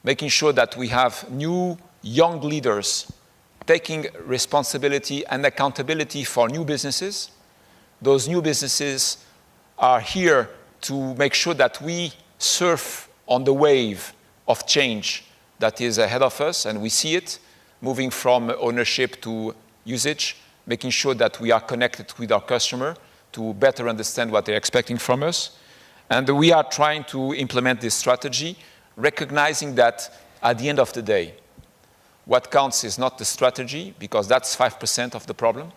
Speaker 19: making sure that we have new, young leaders taking responsibility and accountability for new businesses. Those new businesses are here to make sure that we surf on the wave of change that is ahead of us, and we see it moving from ownership to usage, making sure that we are connected with our customer, to better understand what they're expecting from us. And we are trying to implement this strategy, recognizing that at the end of the day, what counts is not the strategy, because that's 5% of the problem.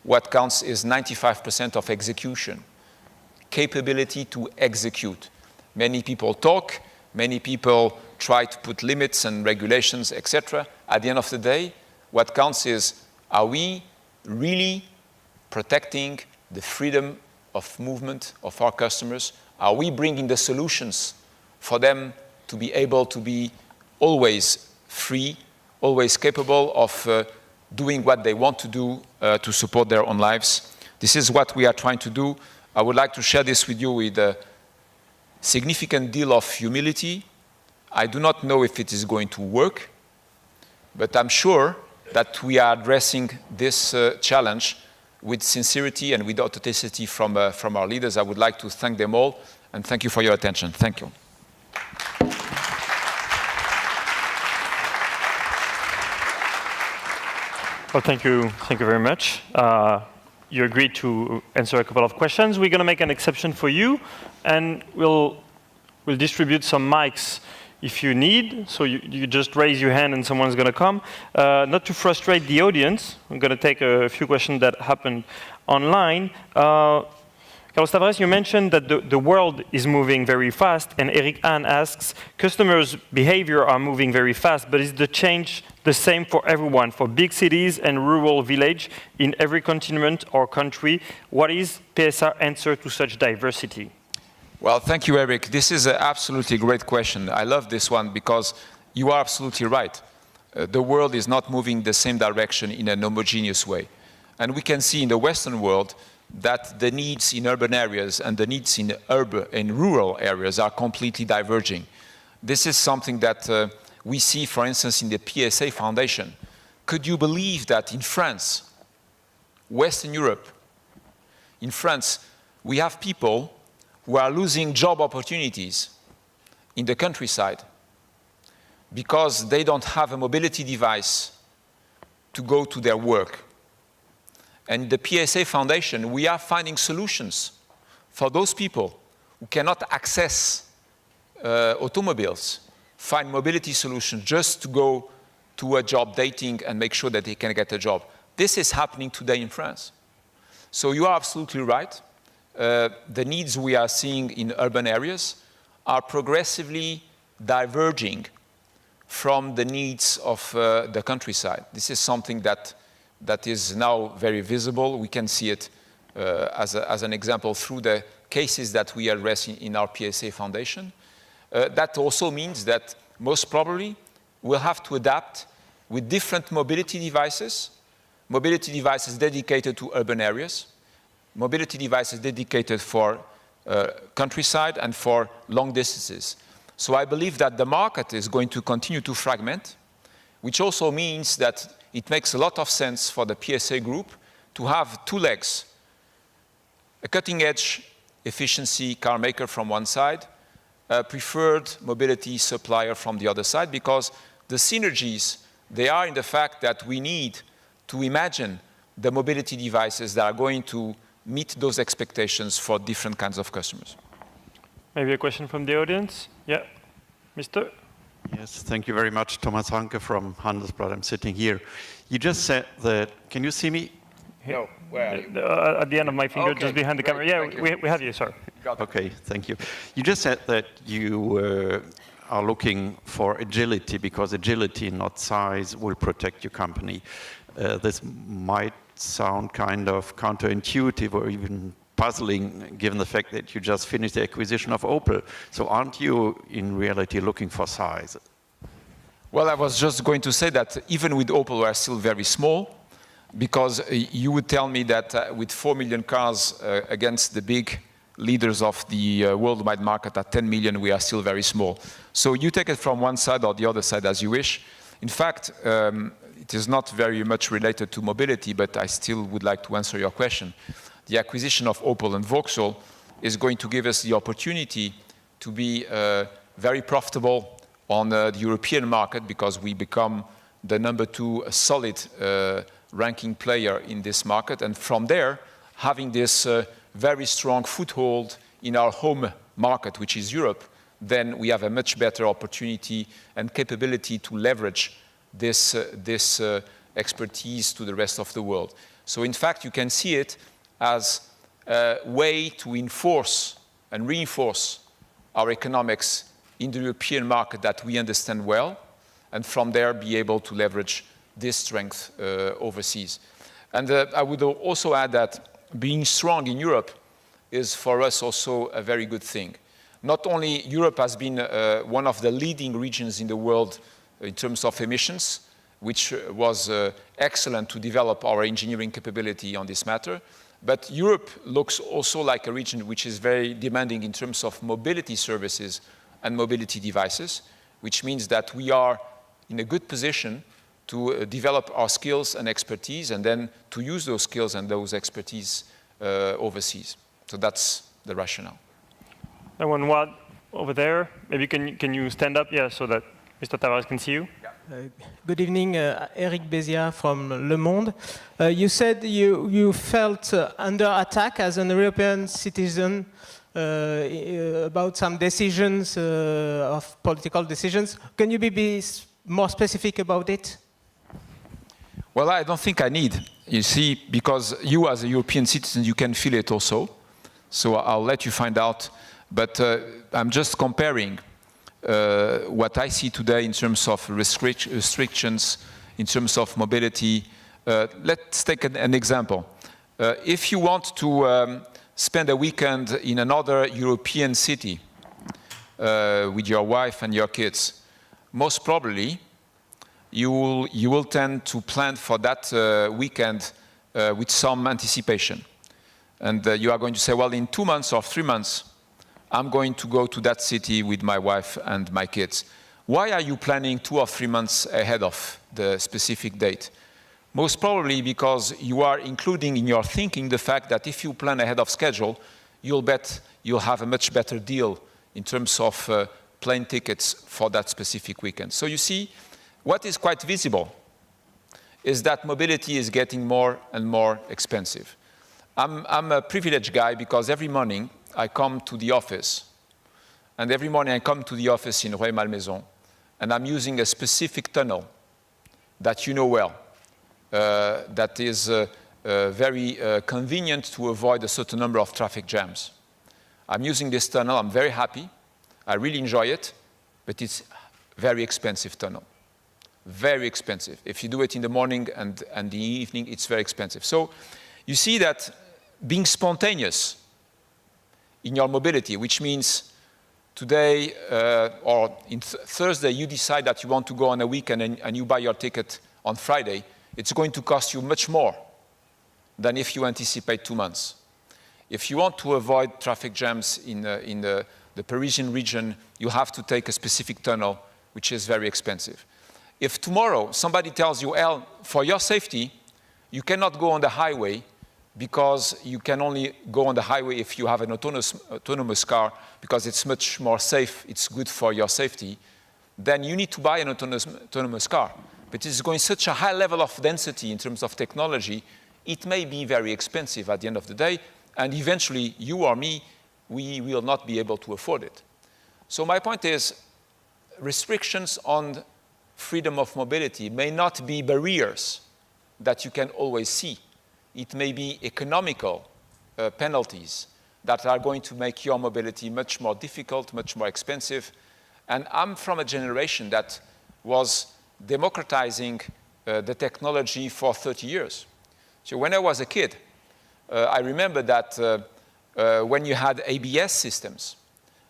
Speaker 19: What counts is 95% of execution, capability to execute. Many people talk, many people try to put limits and regulations, etc. At the end of the day, what counts is, are we really protecting the freedom of movement of our customers? Are we bringing the solutions for them to be able to be always free, always capable of doing what they want to do to support their own lives? This is what we are trying to do. I would like to share this with you with a significant deal of humility. I do not know if it is going to work, but I'm sure that we are addressing this challenge with sincerity and with authenticity from our leaders. I would like to thank them all, and thank you for your attention. Thank you.
Speaker 1: Well, thank you very much. You agreed to answer a couple of questions. We're going to make an exception for you, and we'll distribute some mics if you need. So you just raise your hand and someone's going to come. Not to frustrate the audience, I'm going to take a few questions that happened online. Carlos Tavares, you mentioned that the world is moving very fast, and Eric Anne asks, customers' behavior are moving very fast, but is the change the same for everyone, for big cities and rural village in every continent or country? What is PSA's answer to such diversity?
Speaker 19: Well, thank you, Eric. This is an absolutely great question. I love this one because you are absolutely right. The world is not moving the same direction in an homogeneous way. And we can see in the Western world that the needs in urban areas and the needs in rural areas are completely diverging. This is something that we see, for instance, in the PSA Foundation. Could you believe that in France, Western Europe, in France, we have people who are losing job opportunities in the countryside because they don't have a mobility device to go to their work. And the PSA Foundation, we are finding solutions for those people who cannot access automobiles, find mobility solutions just to go to a job dating and make sure that they can get a job. This is happening today in France. So you are absolutely right. The needs we are seeing in urban areas are progressively diverging from the needs of the countryside. This is something that is now very visible. We can see it as an example through the cases that we address in our PSA Foundation. That also means that most probably we'll have to adapt with different mobility devices dedicated to urban areas, mobility devices dedicated for countryside and for long distances. So I believe that the market is going to continue to fragment, which also means that it makes a lot of sense for the PSA group to have two legs, a cutting-edge efficiency car maker from one side, a preferred mobility supplier from the other side, because the synergies, they are in the fact that we need to imagine the mobility devices that are going to meet those expectations for different kinds of customers.
Speaker 1: Maybe a question from the audience? Yeah, Mr.
Speaker 20: Yes, thank you very much. Thomas Hanke from Handelsblatt. I'm sitting here. You just said that, can you see me?
Speaker 1: No, where are you? At the end of my finger, okay, just behind the camera. Yeah, we have you, sir.
Speaker 20: Okay, thank you. You just said that you are looking for agility because agility, not size, will protect your company. This might sound kind of counterintuitive or even puzzling given the fact that you just finished the acquisition of Opel. So aren't you in reality looking for size?
Speaker 19: Well, I was just going to say that even with Opel, we are still very small, because you would tell me that with 4 million cars against the big leaders of the worldwide market at 10 million, we are still very small. So you take it from one side or the other side as you wish. In fact, it is not very much related to mobility, but I still would like to answer your question. The acquisition of Opel and Vauxhall is going to give us the opportunity to be very profitable on the European market, because we become the #2 solid ranking player in this market. And from there, having this very strong foothold in our home market, which is Europe, then we have a much better opportunity and capability to leverage this expertise to the rest of the world. So in fact, you can see it as a way to enforce and reinforce our economics in the European market that we understand well, and from there be able to leverage this strength overseas. And I would also add that being strong in Europe is for us also a very good thing. Not only Europe has been one of the leading regions in the world in terms of emissions, which was excellent to develop our engineering capability on this matter, but Europe looks also like a region which is very demanding in terms of mobility services and mobility devices, which means that we are in a good position to develop our skills and expertise and then to use those skills and those expertise overseas. So that's the rationale.
Speaker 1: And one word over there. Maybe can you stand up, yeah, so that Mr. Tavares can see you?
Speaker 21: Good evening, Eric Béziat from Le Monde. You said you felt under attack as an European citizen about some decisions, of political decisions. Can you be more specific about it?
Speaker 19: Well, I don't think I need. You see, because you as a European citizen, you can feel it also. So I'll let you find out. But I'm just comparing what I see today in terms of restrictions, in terms of mobility. Let's take an example. If you want to spend a weekend in another European city with your wife and your kids, most probably you will tend to plan for that weekend with some anticipation. And you are going to say, well, in 2 months or 3 months, I'm going to go to that city with my wife and my kids. Why are you planning 2 or 3 months ahead of the specific date? Most probably because you are including in your thinking the fact that if you plan ahead of schedule, you'll have a much better deal in terms of plane tickets for that specific weekend. So you see, what is quite visible is that mobility is getting more and more expensive. I'm a privileged guy because every morning I come to the office, and every morning I come to the office in Rueil-Malmaison, and I'm using a specific tunnel that you know well, that is very convenient to avoid a certain number of traffic jams. I'm using this tunnel, I'm very happy, I really enjoy it, but it's a very expensive tunnel. Very expensive. If you do it in the morning and the evening, it's very expensive. So you see that being spontaneous in your mobility, which means today or Thursday you decide that you want to go on a weekend and you buy your ticket on Friday, it's going to cost you much more than if you anticipate 2 months. If you want to avoid traffic jams in the Parisian region, you have to take a specific tunnel, which is very expensive. If tomorrow somebody tells you, El, for your safety, you cannot go on the highway because you can only go on the highway if you have an autonomous car because it's much more safe, it's good for your safety, then you need to buy an autonomous car. But it's going such a high level of density in terms of technology, it may be very expensive at the end of the day, and eventually you or me, we will not be able to afford it. So my point is, restrictions on freedom of mobility may not be barriers that you can always see. It may be economical penalties that are going to make your mobility much more difficult, much more expensive. And I'm from a generation that was democratizing the technology for 30 years. So when I was a kid, I remember that when you had ABS systems,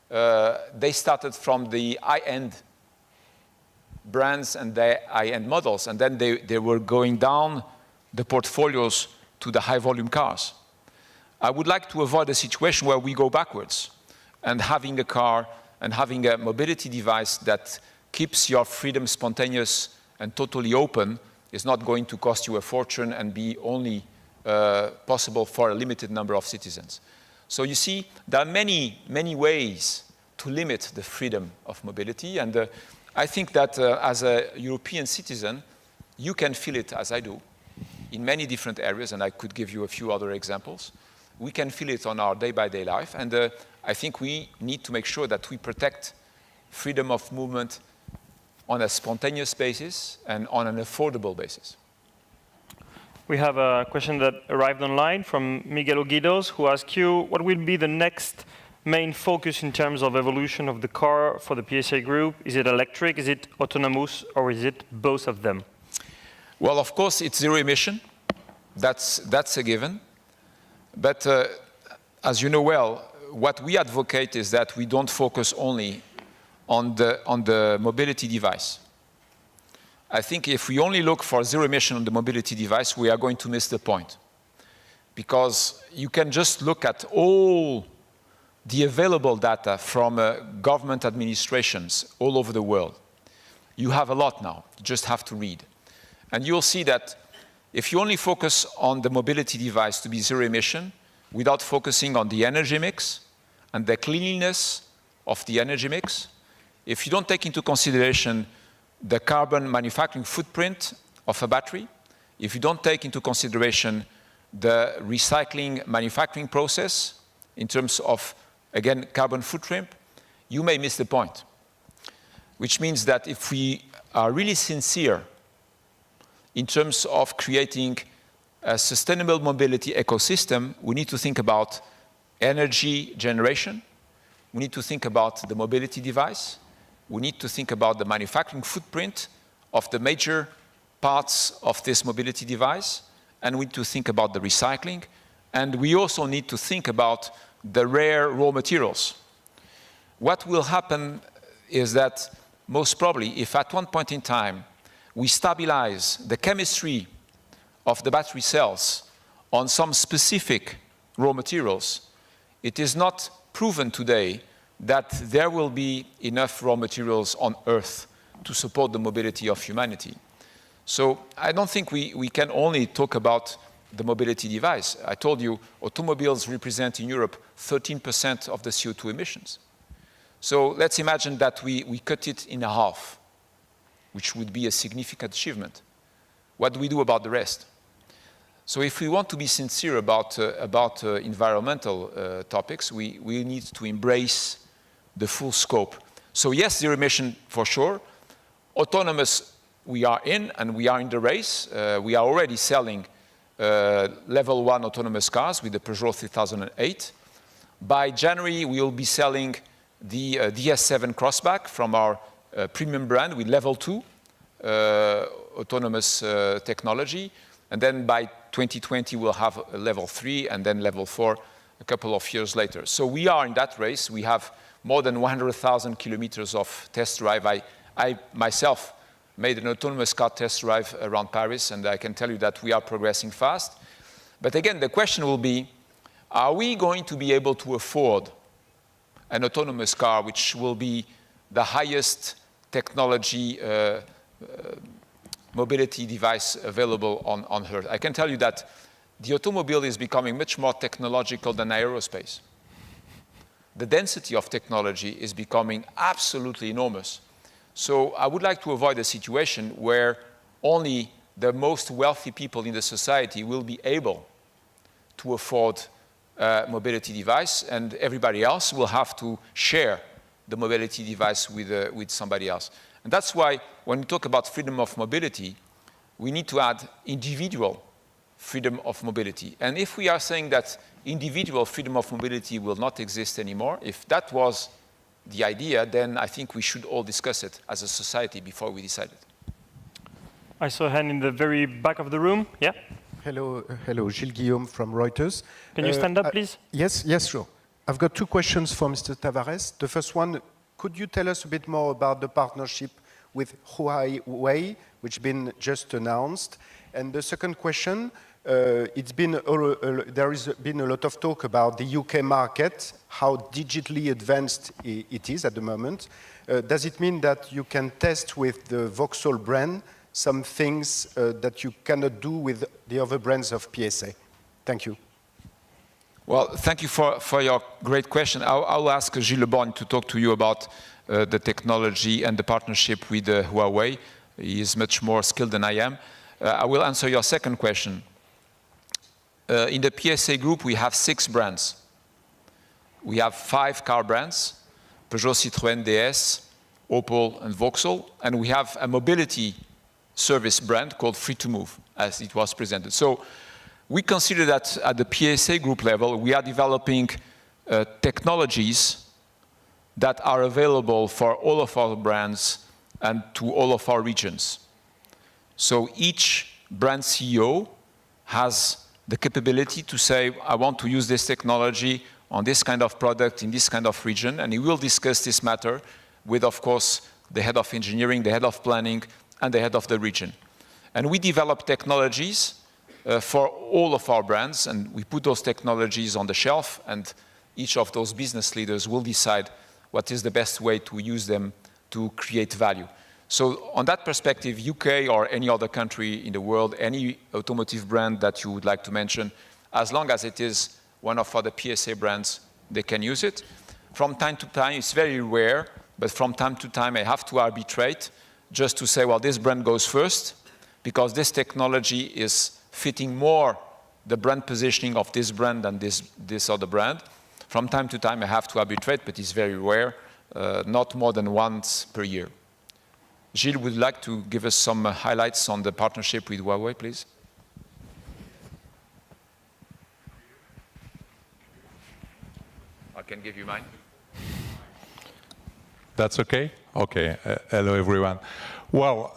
Speaker 19: they started from the high-end brands and the high-end models, and then they were going down the portfolios to the high-volume cars. I would like to avoid a situation where we go backwards and having a car and having a mobility device that keeps your freedom spontaneous and totally open is not going to cost you a fortune and be only possible for a limited number of citizens. So you see, there are many, many ways to limit the freedom of mobility, and I think that as a European citizen, you can feel it as I do in many different areas, and I could give you a few other examples. we can feel it on our day-by-day life. And I think we need to make sure that we protect freedom of movement on a spontaneous basis and on an affordable basis.
Speaker 1: We have a question that arrived online from Miguel Oguidos, who asks you, what will be the next main focus in terms of evolution of the car for the PSA group? Is it electric, is it autonomous, or is it both of them?
Speaker 19: Well, of course, it's zero emission. That's a given. But as you know well, what we advocate is that we don't focus only on the mobility device. I think if we only look for zero emission on the mobility device, we are going to miss the point. Because you can just look at all the available data from government administrations all over the world. You have a lot now. You just have to read. And you'll see that if you only focus on the mobility device to be zero emission, without focusing on the energy mix and the cleanliness of the energy mix, if you don't take into consideration the carbon manufacturing footprint of a battery, if you don't take into consideration the recycling manufacturing process in terms of, again, carbon footprint, you may miss the point. Which means that if we are really sincere in terms of creating a sustainable mobility ecosystem, we need to think about energy generation, we need to think about the mobility device, we need to think about the manufacturing footprint of the major parts of this mobility device, and we need to think about the recycling, and we also need to think about the rare raw materials. What will happen is that most probably, if at one point in time we stabilize the chemistry of the battery cells on some specific raw materials, it is not proven today that there will be enough raw materials on Earth to support the mobility of humanity. So I don't think we can only talk about the mobility device. I told you automobiles represent in Europe 13% of the CO2 emissions. So let's imagine that we cut it in half, which would be a significant achievement. What do we do about the rest? So if we want to be sincere about environmental topics, we need to embrace the full scope. So yes, zero emission for sure. Autonomous, we are in, and we are in the race. We are already selling level 1 autonomous cars with the Peugeot 3008. By January, we will be selling the DS7 Crossback from our premium brand with level 2 autonomous technology. And then by 2020, we'll have a level 3 and then level 4 a couple of years later. So we are in that race. We have more than 100,000 kilometers of test drive. I myself made an autonomous car test drive around Paris, and I can tell you that we are progressing fast. But again, the question will be, are we going to be able to afford an autonomous car which will be the highest technology mobility device available on Earth? I can tell you that the automobile is becoming much more technological than aerospace. The density of technology is becoming absolutely enormous. So I would like to avoid a situation where only the most wealthy people in the society will be able to afford a mobility device, and everybody else will have to share the mobility device with somebody else. And that's why when we talk about freedom of mobility, we need to add individual freedom of mobility. And if we are saying that individual freedom of mobility will not exist anymore, if that was the idea, then I think we should all discuss it as a society before we decide it.
Speaker 1: I saw a hand in the very back of the room. Yeah?
Speaker 6: Hello, Gilles Guillaume from Reuters.
Speaker 1: Can you stand up, please?
Speaker 6: Yes, sure. I've got two questions for Mr. Tavares. The first one, could you tell us a bit more about the partnership with Huawei, which has been just announced? And the second question, there has been a lot of talk about the UK market, how digitally advanced it is at the moment. Does it mean that you can test with the Vauxhall brand some things that you cannot do with the other brands of PSA? Thank you.
Speaker 19: Well, thank you for your great question. I'll ask Gilles Le Borgne to talk to you about the technology and the partnership with Huawei. He is much more skilled than I am. I will answer your second question. in the PSA group, we have 6 brands. We have 5 car brands, Peugeot, Citroën, DS, Opel, and Vauxhall, and we have a mobility service brand called Free2Move, as it was presented. So we consider that at the PSA group level, we are developing technologies that are available for all of our brands and to all of our regions. So each brand CEO has the capability to say, I want to use this technology on this kind of product in this kind of region, and he will discuss this matter with, of course, the head of engineering, the head of planning, and the head of the region. And we develop technologies for all of our brands, and we put those technologies on the shelf, and each of those business leaders will decide what is the best way to use them to create value. So on that perspective, UK or any other country in the world, any automotive brand that you would like to mention, as long as it is one of other PSA brands, they can use it. From time to time, it's very rare, but from time to time I have to arbitrate just to say, well, this brand goes first, because this technology is fitting more the brand positioning of this brand than this other brand. From time to time I have to arbitrate, but it's very rare, not more than once per year. Gilles would like to give us some highlights on the partnership with Huawei, please. I can give you mine.
Speaker 3: That's okay? Okay. Hello, everyone. Well,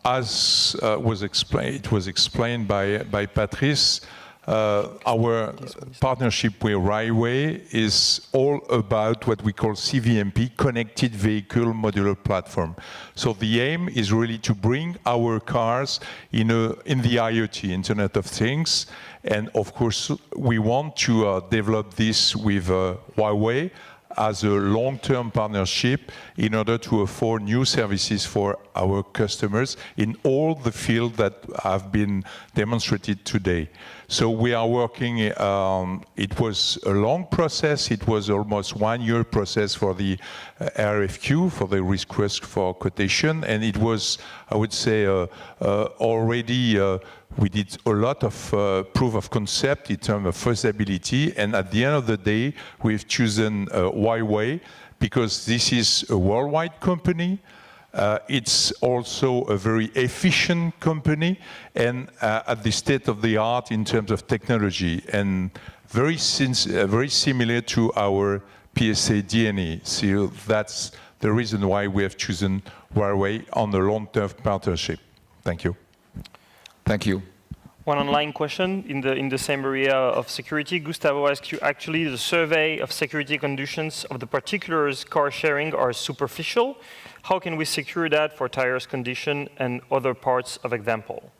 Speaker 3: as was explained by Patrice, our partnership with Huawei is all about what we call CVMP, Connected Vehicle Modular Platform. So the aim is really to bring our cars in the IoT, Internet of Things, and of course we want to develop this with Huawei as a long-term partnership in order to afford new services for our customers in all the fields that have been demonstrated today. So we are working, it was a long process, it was almost 1 year process for the RFQ, for the request for quotation, and it was, I would say, already we did a lot of proof of concept in terms of feasibility, and at the end of the day, we've chosen Huawei because this is a worldwide company. It's also a very efficient company and at the state of the art in terms of technology, and very similar to our PSA DNA. So that's the reason why we have chosen Huawei on the long-term partnership. Thank you.
Speaker 19: Thank you.
Speaker 1: One online question in the same area of security. Gustavo asked you, actually, the survey of security conditions of the particulars car sharing are superficial. How can we secure that for tires condition and other parts of example?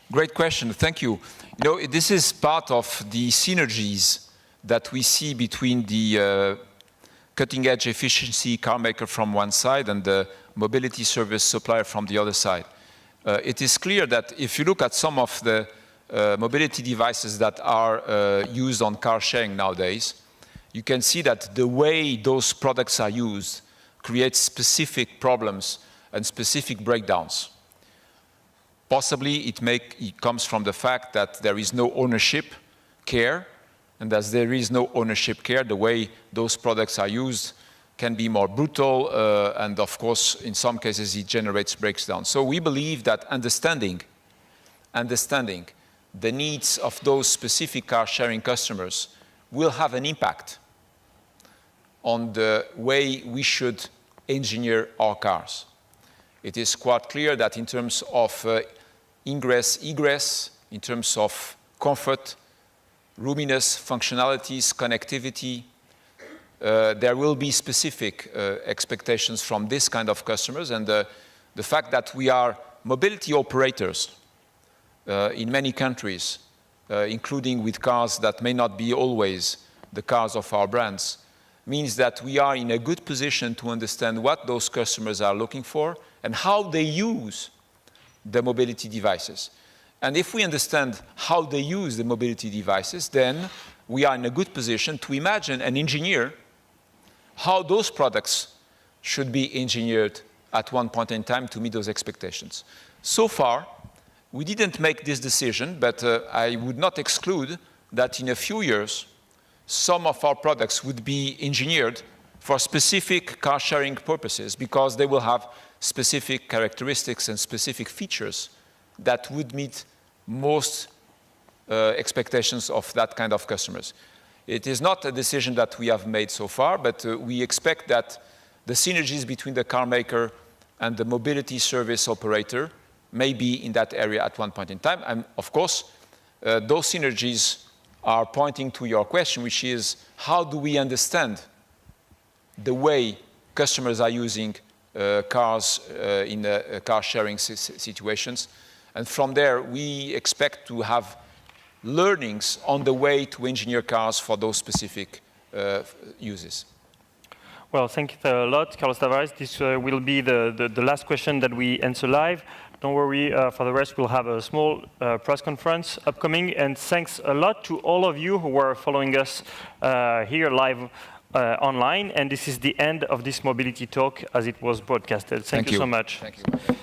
Speaker 19: Great question, thank you. You know, this is part of the synergies that we see between the cutting-edge efficiency car maker from one side and the mobility service supplier from the other side. It is clear that if you look at some of the mobility devices that are used on car sharing nowadays, you can see that the way those products are used creates specific problems and specific breakdowns. Possibly it comes from the fact that there is no ownership care, and as there is no ownership care, the way those products are used can be more brutal, and of course, in some cases, it generates breakdowns. So we believe that understanding the needs of those specific car-sharing customers will have an impact on the way we should engineer our cars. It is quite clear that in terms of ingress, egress, in terms of comfort, roominess, functionalities, connectivity, there will be specific expectations from this kind of customers, and the fact that we are mobility operators in many countries, including with cars that may not be always the cars of our brands, means that we are in a good position to understand what those customers are looking for and how they use the mobility devices. And if we understand how they use the mobility devices, then we are in a good position to imagine and engineer how those products should be engineered at one point in time to meet those expectations. So far, We didn't make this decision, but I would not exclude that in a few years, some of our products would be engineered for specific car sharing purposes because they will have specific characteristics and specific features that would meet most expectations of that kind of customers. It is not a decision that we have made so far, but we expect that the synergies between the car maker and the mobility service operator may be in that area at one point in time. And of course, those synergies are pointing to your question, which is how do we understand the way customers are using cars in car sharing situations. And from there, we expect to have learnings on the way to engineer cars for those specific uses.
Speaker 1: Well, thank you a lot, Carlos Tavares. This will be the last question that we answer live. Don't worry, for the rest, we'll have a small press conference upcoming. And thanks a lot to all of you who were following us here live online. And this is the end of this mobility talk as it was broadcasted. Thank you so much.
Speaker 19: Thank you.